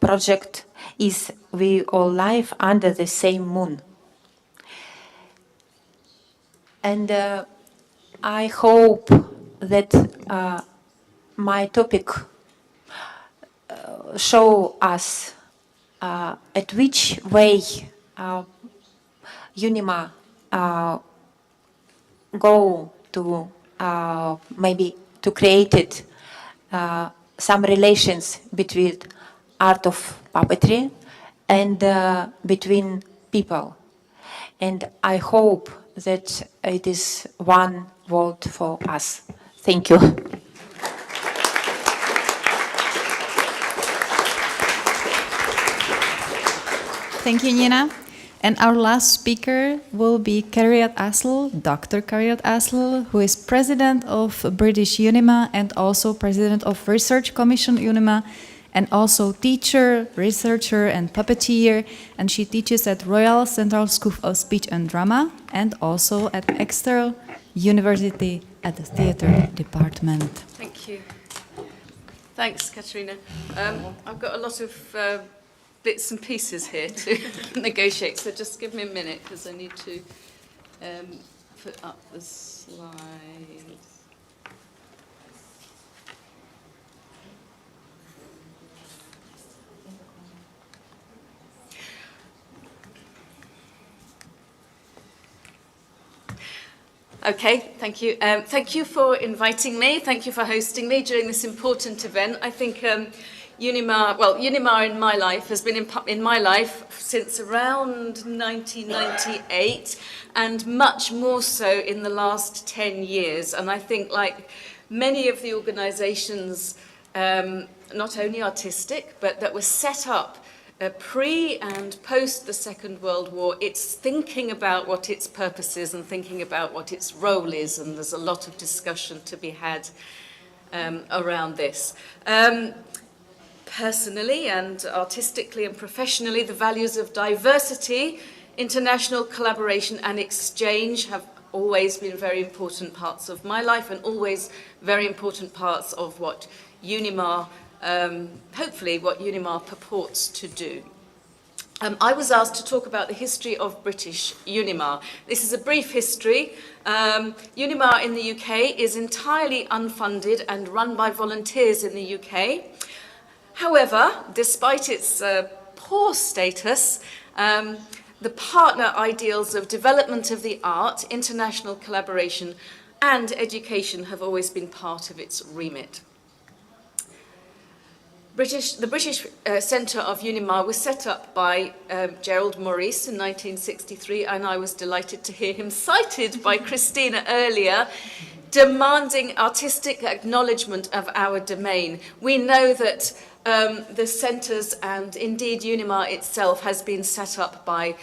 project is We All Live Under the Same Moon. And I hope that my topic show us at which way UNIMA go to maybe to create it, some relations between art of puppetry and between people. And I hope that it is one world for us. Thank you. Thank you, Nina. And our last speaker will be Carriot Astle, Dr. Carriot Astle, who is president of British UNIMA and also president of Research Commission UNIMA, and also teacher, researcher, and puppeteer. And she teaches at Royal Central School of Speech and Drama and also at Exeter University at the theatre department. Thank you. Thanks, Katerina. I've got a lot of bits and pieces here to negotiate, so just give me a minute because I need to put up the slides. Okay, thank you. Thank you for inviting me. Thank you for hosting me during this important event. I think UNIMA in my life has been in my life since around 1998, and much more so in the last 10 years. And I think, like many of the organisations, not only artistic, but that were set up pre and post the Second World War, it's thinking about what its purpose is and thinking about what its role is, and there's a lot of discussion to be had around this. Personally and artistically and professionally, the values of diversity, international collaboration and exchange have always been very important parts of my life and always very important parts of what UNIMA hopefully what UNIMA purports to do. I was asked to talk about the history of British UNIMA. This is a brief history. UNIMA in the UK is entirely unfunded and run by volunteers in the UK. However, despite its poor status, the partner ideals of development of the art, international collaboration and education have always been part of its remit. The British Centre of UNIMA was set up by Gerald Maurice in 1963, and I was delighted to hear him cited by Christina earlier, demanding artistic acknowledgement of our domain. We know that the centres and indeed UNIMA itself has been set up by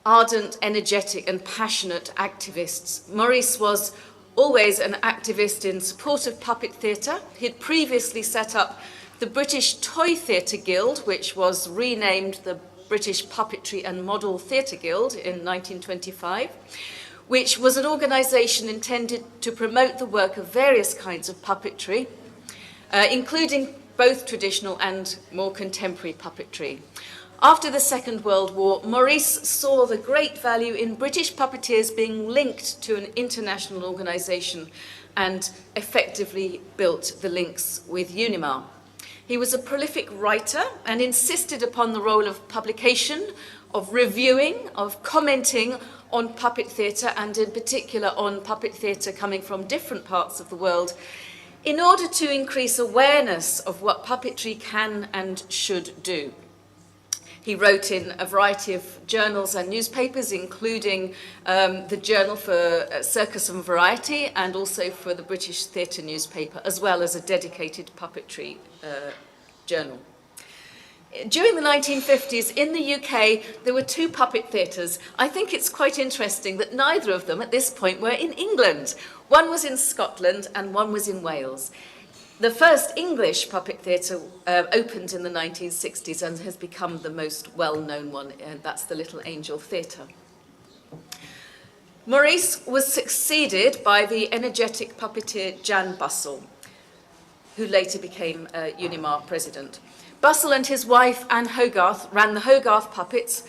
ardent, energetic and passionate activists. Maurice was always an activist in support of puppet theatre. He'd previously set up the British Toy Theatre Guild, which was renamed the British Puppetry and Model Theatre Guild in 1925, which was an organisation intended to promote the work of various kinds of puppetry, including both traditional and more contemporary puppetry. After the Second World War, Maurice saw the great value in British puppeteers being linked to an international organisation and effectively built the links with UNIMA. He was a prolific writer and insisted upon the role of publication, of reviewing, of commenting on puppet theatre, and in particular on puppet theatre coming from different parts of the world, in order to increase awareness of what puppetry can and should do. He wrote in a variety of journals and newspapers, including the Journal for Circus and Variety and also for the British Theatre newspaper, as well as a dedicated puppetry journal. During the 1950s, in the UK, there were two puppet theatres. I think it's quite interesting that neither of them at this point were in England. One was in Scotland and one was in Wales. The first English puppet theatre opened in the 1960s and has become the most well-known one, and that's the Little Angel Theatre. Maurice was succeeded by the energetic puppeteer Jan Bussell, who later became UNIMA president. Bussell and his wife Anne Hogarth ran the Hogarth Puppets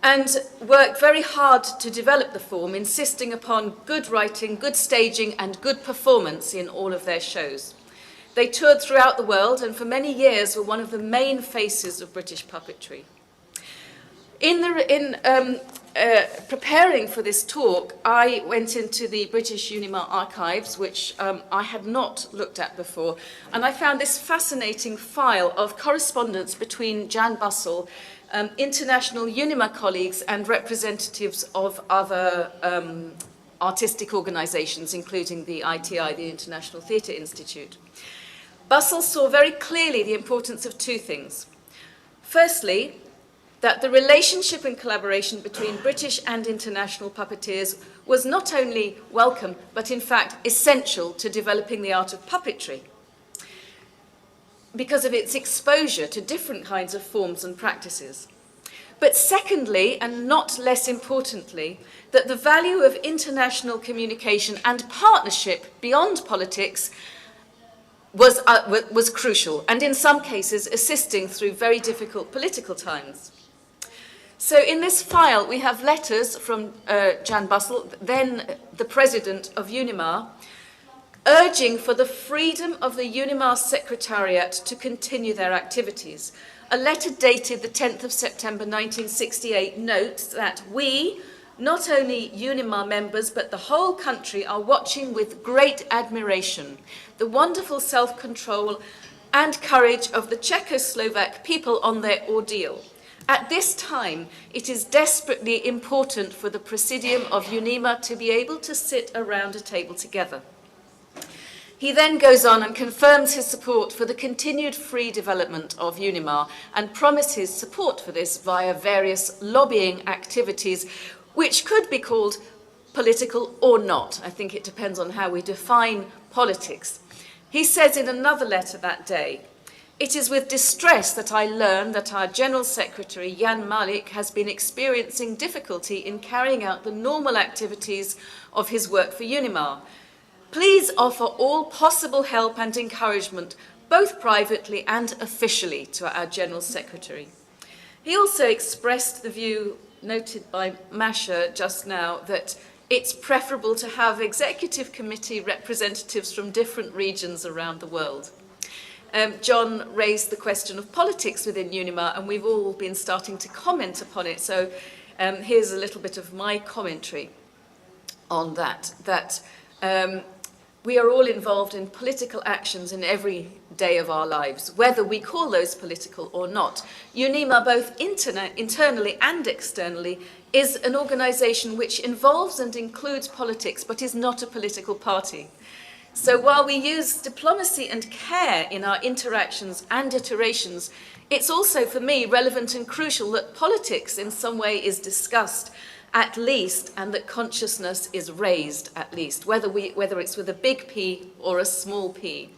and worked very hard to develop the form, insisting upon good writing, good staging and good performance in all of their shows. They toured throughout the world and for many years were one of the main faces of British puppetry. In preparing for this talk, I went into the British UNIMA archives, which I had not looked at before, and I found this fascinating file of correspondence between Jan Bussell, international UNIMA colleagues and representatives of other artistic organisations, including the ITI, the International Theatre Institute. Bussell saw very clearly the importance of two things. Firstly, that the relationship and collaboration between British and international puppeteers was not only welcome, but in fact essential to developing the art of puppetry, because of its exposure to different kinds of forms and practices. But secondly, and not less importantly, that the value of international communication and partnership beyond politics was crucial, and in some cases assisting through very difficult political times. So in this file we have letters from Jan Bussell, then the president of UNIMA, urging for the freedom of the UNIMA Secretariat to continue their activities. A letter dated the 10th of September 1968 notes that we, not only UNIMA members, but the whole country are watching with great admiration the wonderful self-control and courage of the Czechoslovak people on their ordeal. At this time, it is desperately important for the Presidium of UNIMA to be able to sit around a table together. He then goes on and confirms his support for the continued free development of UNIMA and promises support for this via various lobbying activities, which could be called political or not. I think it depends on how we define politics. He says in another letter that day, "It is with distress that I learn that our General Secretary, Jan Malik, has been experiencing difficulty in carrying out the normal activities of his work for UNIMA. Please offer all possible help and encouragement, both privately and officially, to our General Secretary." He also expressed the view noted by Masha just now that it's preferable to have executive committee representatives from different regions around the world. John raised the question of politics within UNIMA, and we've all been starting to comment upon it. So here's a little bit of my commentary on that. We are all involved in political actions in every day of our lives, whether we call those political or not. UNIMA, both internally and externally, is an organisation which involves and includes politics, but is not a political party. So while we use diplomacy and care in our interactions and iterations, it's also, for me, relevant and crucial that politics in some way is discussed at least, and that consciousness is raised at least, whether it's with a big P or a small p.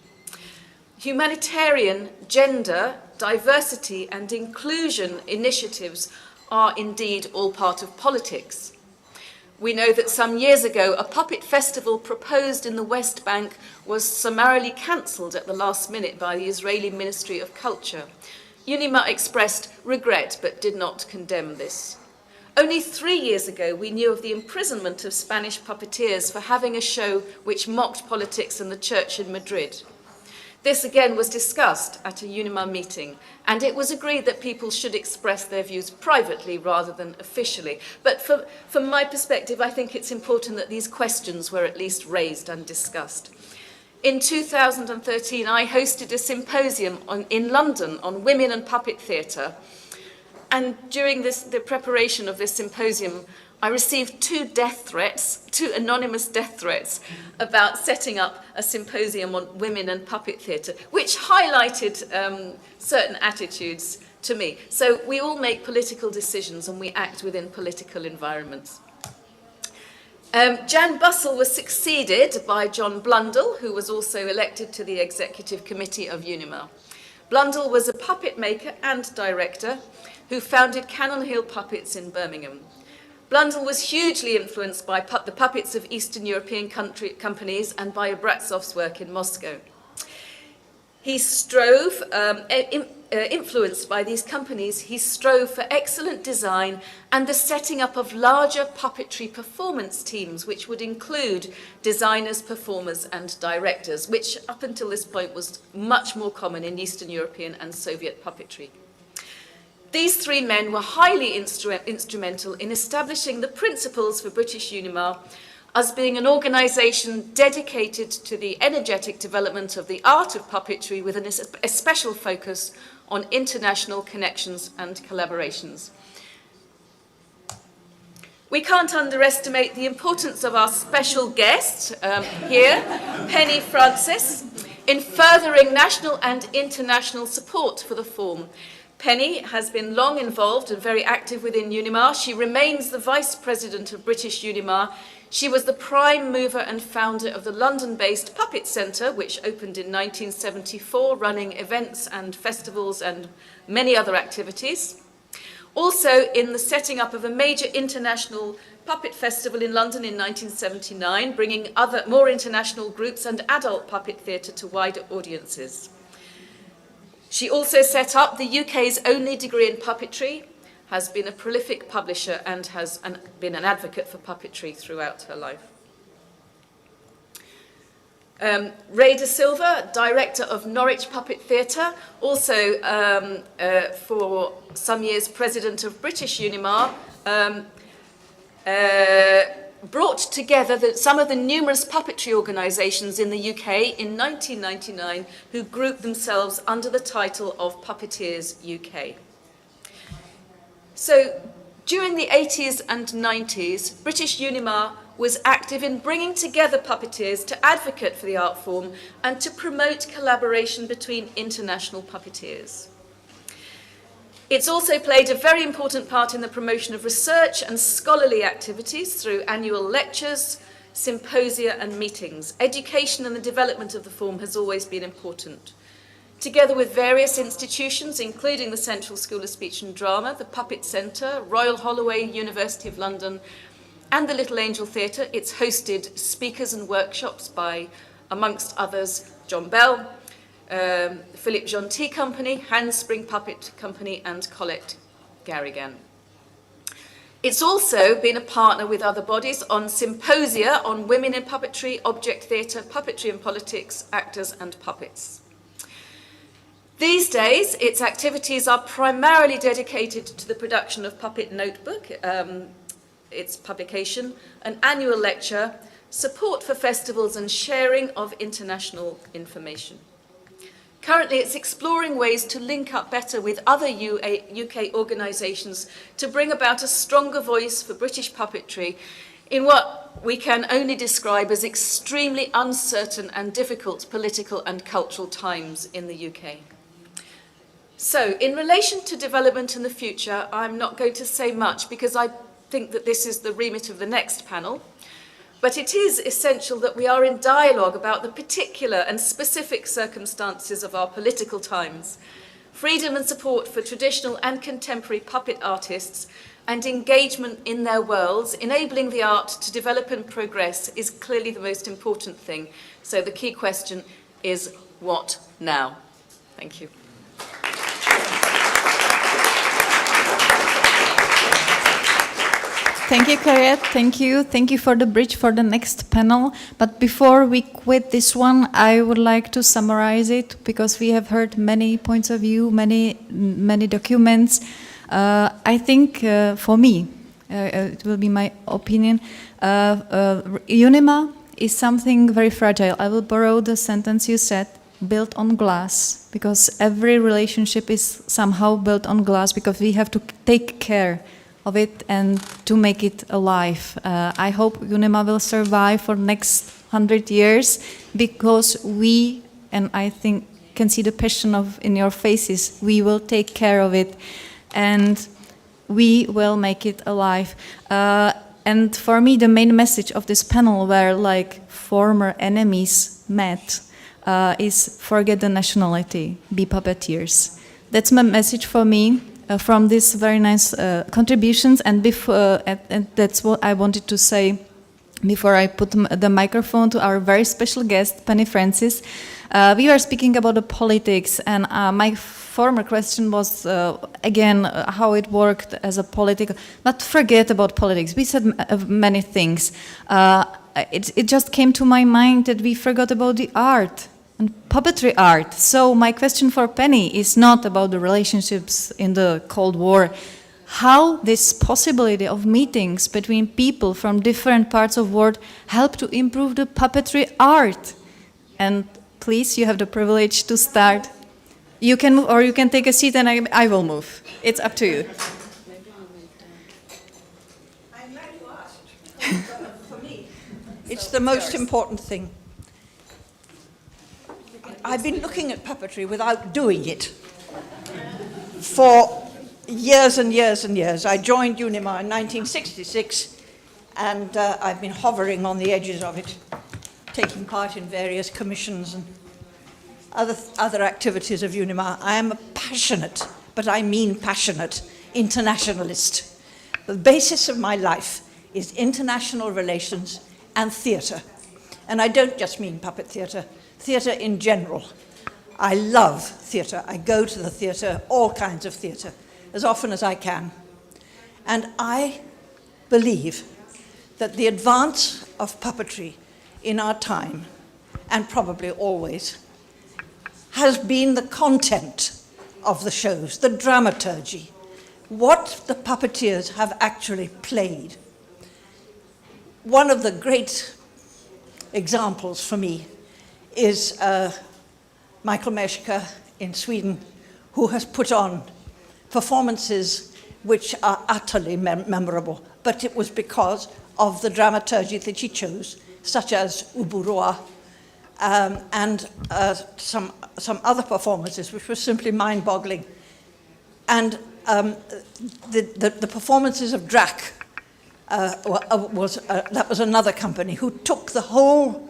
Humanitarian, gender, diversity and inclusion initiatives are indeed all part of politics. We know that some years ago, a puppet festival proposed in the West Bank was summarily cancelled at the last minute by the Israeli Ministry of Culture. UNIMA expressed regret but did not condemn this. Only 3 years ago, we knew of the imprisonment of Spanish puppeteers for having a show which mocked politics and the church in Madrid. This again was discussed at a UNIMA meeting, and it was agreed that people should express their views privately rather than officially. But from my perspective, I think it's important that these questions were at least raised and discussed. In 2013, I hosted a symposium in London on women and puppet theatre. And during the preparation of this symposium, I received 2 anonymous death threats about setting up a symposium on women and puppet theatre, which highlighted certain attitudes to me. So we all make political decisions and we act within political environments. Jan Bussell was succeeded by John Blundell, who was also elected to the Executive Committee of UNIMA. Blundell was a puppet maker and director who founded Cannon Hill Puppets in Birmingham. Blundell was hugely influenced by the puppets of Eastern European companies and by Abratsov's work in Moscow. He strove, influenced by these companies, he strove for excellent design and the setting up of larger puppetry performance teams, which would include designers, performers and directors, which up until this point was much more common in Eastern European and Soviet puppetry. These 3 men were highly instrumental in establishing the principles for British UNIMA as being an organisation dedicated to the energetic development of the art of puppetry with a special focus on international connections and collaborations. We can't underestimate the importance of our special guest here, Penny Francis, in furthering national and international support for the form. Penny has been long involved and very active within UNIMA. She remains the Vice President of British UNIMA. She was the prime mover and founder of the London-based Puppet Centre, which opened in 1974, running events and festivals and many other activities. Also in the setting up of a major international puppet festival in London in 1979, bringing more international groups and adult puppet theatre to wider audiences. She also set up the UK's only degree in puppetry, has been a prolific publisher and has been an advocate for puppetry throughout her life. Ray De Silva, director of Norwich Puppet Theatre, also for some years president of British UNIMA, brought together some of the numerous puppetry organisations in the UK in 1999 who grouped themselves under the title of Puppeteers UK. So during the 80s and 90s, British UNIMA was active in bringing together puppeteers to advocate for the art form and to promote collaboration between international puppeteers. It's also played a very important part in the promotion of research and scholarly activities through annual lectures, symposia and meetings. Education and the development of the form has always been important. Together with various institutions, including the Central School of Speech and Drama, the Puppet Centre, Royal Holloway, University of London, and the Little Angel Theatre, it's hosted speakers and workshops by, amongst others, John Bell, Philippe Gentil Company, Handspring Puppet Company, and Colette Garrigan. It's also been a partner with other bodies on symposia on women in puppetry, object theatre, puppetry and politics, actors and puppets. These days, its activities are primarily dedicated to the production of Puppet Notebook, its publication, an annual lecture, support for festivals and sharing of international information. Currently, it's exploring ways to link up better with other UK organisations to bring about a stronger voice for British puppetry in what we can only describe as extremely uncertain and difficult political and cultural times in the UK. So, in relation to development in the future, I'm not going to say much because I think that this is the remit of the next panel. But it is essential that we are in dialogue about the particular and specific circumstances of our political times, freedom and support for traditional and contemporary puppet artists, and engagement in their worlds, enabling the art to develop and progress is clearly the most important thing. So the key question is, what now? Thank you. Thank you, Clariette. Thank you. Thank you for the bridge for the next panel. But before we quit this one, I would like to summarize it because we have heard many points of view, many documents. I think for me, it will be my opinion, UNIMA is something very fragile. I will borrow the sentence you said, built on glass, because every relationship is somehow built on glass because we have to take care of it and to make it alive. I hope UNIMA will survive for next 100 years because we, and I think can see the passion in your faces, we will take care of it and we will make it alive. And for me, the main message of this panel where like former enemies met is forget the nationality, be puppeteers. That's my message for me. From these very nice contributions, and that's what I wanted to say before I put the microphone to our very special guest, Penny Francis. We were speaking about the politics, and my former question was, again, how it worked as a political, but forget about politics. We said many things. It just came to my mind that we forgot about the art. And puppetry art. So my question for Penny is not about the relationships in the Cold War. How this possibility of meetings between people from different parts of the world help to improve the puppetry art? And please, you have the privilege to start. You can move, or you can take a seat and I will move. It's up to you. I'm glad you asked. For me, it's the most important thing. I've been looking at puppetry without doing it. for years and years and years. I joined UNIMA in 1966, and I've been hovering on the edges of it, taking part in various commissions and other activities of UNIMA. I am a passionate, but I mean passionate, internationalist. The basis of my life is international relations and theatre. And I don't just mean puppet theatre, theatre in general. I love theatre. I go to the theatre, all kinds of theatre, as often as I can. And I believe that the advance of puppetry in our time, and probably always, has been the content of the shows, the dramaturgy, what the puppeteers have actually played. One of the great examples for me is Michael Meschke in Sweden, who has put on performances which are utterly memorable, but it was because of the dramaturgy that he chose, such as Uburua, and some other performances which were simply mind-boggling. And the performances of Drac that was another company who took the whole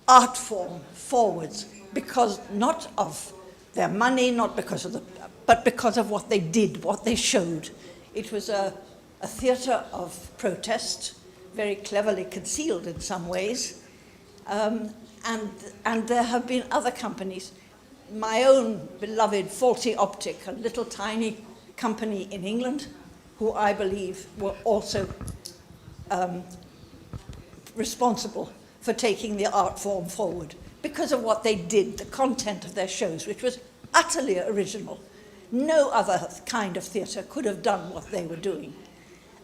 art form forwards, because not of their money, not because of but because of what they did, what they showed. It was a theatre of protest, very cleverly concealed in some ways, and there have been other companies. My own beloved Faulty Optic, a little tiny company in England, who I believe were also responsible for taking the art form forward because of what they did, the content of their shows, which was utterly original. No other kind of theatre could have done what they were doing.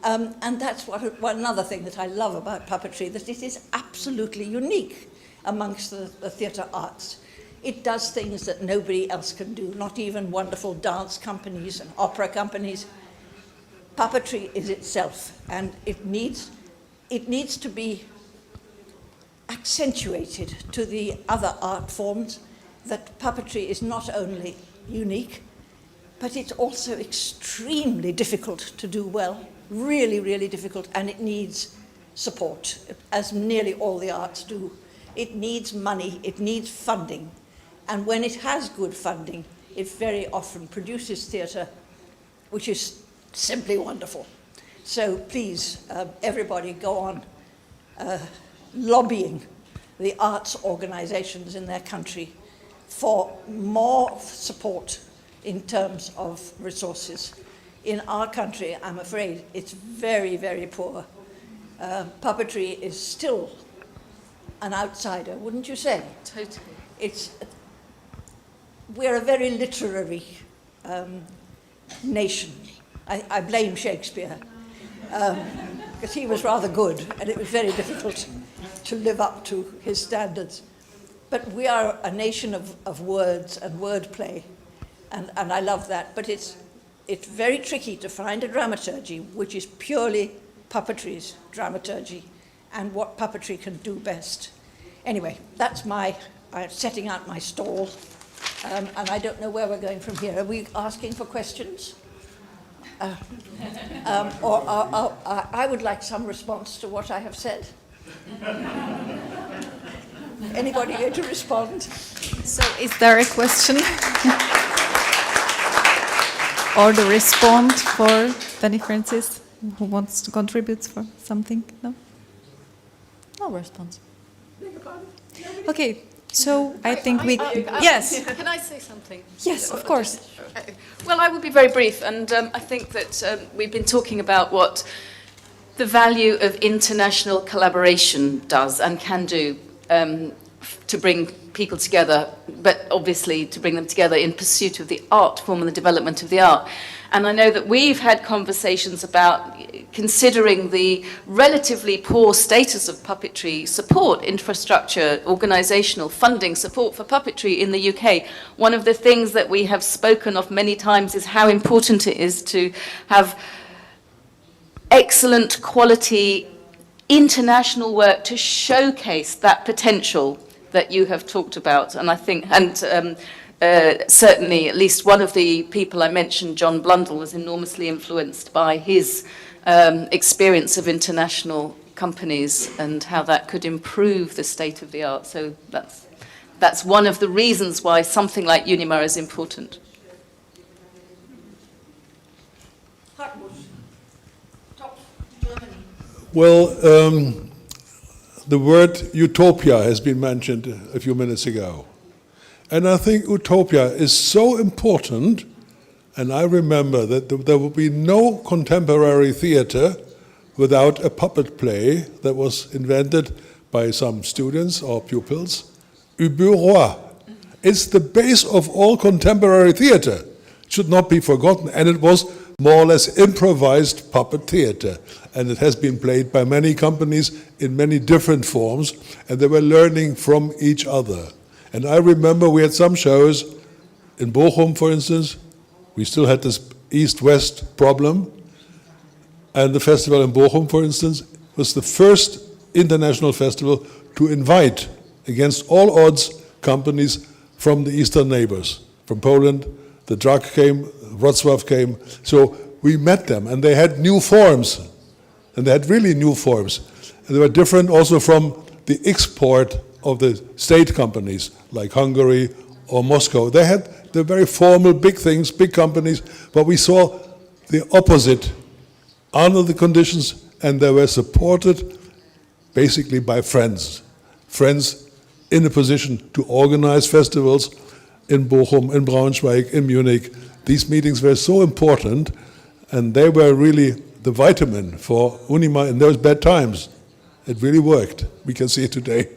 And that's another thing that I love about puppetry, that it is absolutely unique amongst the theatre arts. It does things that nobody else can do, not even wonderful dance companies and opera companies. Puppetry is itself, and it needs to be accentuated to the other art forms, that puppetry is not only unique, but it's also extremely difficult to do well, really, really difficult, and it needs support, as nearly all the arts do. It needs money, it needs funding, and when it has good funding, it very often produces theatre which is simply wonderful. So please, everybody go on lobbying the arts organizations in their country for more support in terms of resources. In our country, I'm afraid, it's very, very poor. Puppetry is still an outsider, wouldn't you say? Totally. We're a very literary nation. I blame Shakespeare, because he was rather good, and it was very difficult to live up to his standards. But we are a nation of words and wordplay, and I love that. But it's very tricky to find a dramaturgy which is purely puppetry's dramaturgy and what puppetry can do best. Anyway, that's I'm setting out my stall, and I don't know where we're going from here. Are we asking for questions? I would like some response to what I have said. Anybody going to respond? So is there a question? Or the response for Danny Francis, who wants to contribute for something? No? No response. Okay, so I think we... Yes. Can I say something? Yes, of course. Well, I will be very brief, and I think that we've been talking about what the value of international collaboration does and can do to bring people together, but obviously to bring them together in pursuit of the art form and the development of the art. And I know that we've had conversations about considering the relatively poor status of puppetry support, infrastructure, organisational funding support for puppetry in the UK. One of the things that we have spoken of many times is how important it is to have excellent quality international work to showcase that potential that you have talked about. And I think, certainly, at least one of the people I mentioned, John Blundell, was enormously influenced by his experience of international companies and how that could improve the state of the art. So that's one of the reasons why something like UNIMA is important. Well, the word utopia has been mentioned a few minutes ago. And I think utopia is so important, and I remember that there would be no contemporary theater without a puppet play that was invented by some students or pupils. Ubu-Roi. It's the base of all contemporary theater. It should not be forgotten, and it was more or less improvised puppet theater. And it has been played by many companies in many different forms, and they were learning from each other. And I remember we had some shows in Bochum, for instance. We still had this east-west problem. And the festival in Bochum, for instance, was the first international festival to invite, against all odds, companies from the eastern neighbors. From Poland, the Drag came, Wrocław came. So we met them, and they had new forms. And they had really new forms. And they were different also from the export of the state companies, like Hungary or Moscow. They had the very formal big things, big companies, but we saw the opposite under the conditions, and they were supported basically by friends. Friends in a position to organize festivals in Bochum, in Braunschweig, in Munich. These meetings were so important, and they were really the vitamin for UNIMA in those bad times. It really worked. We can see it today.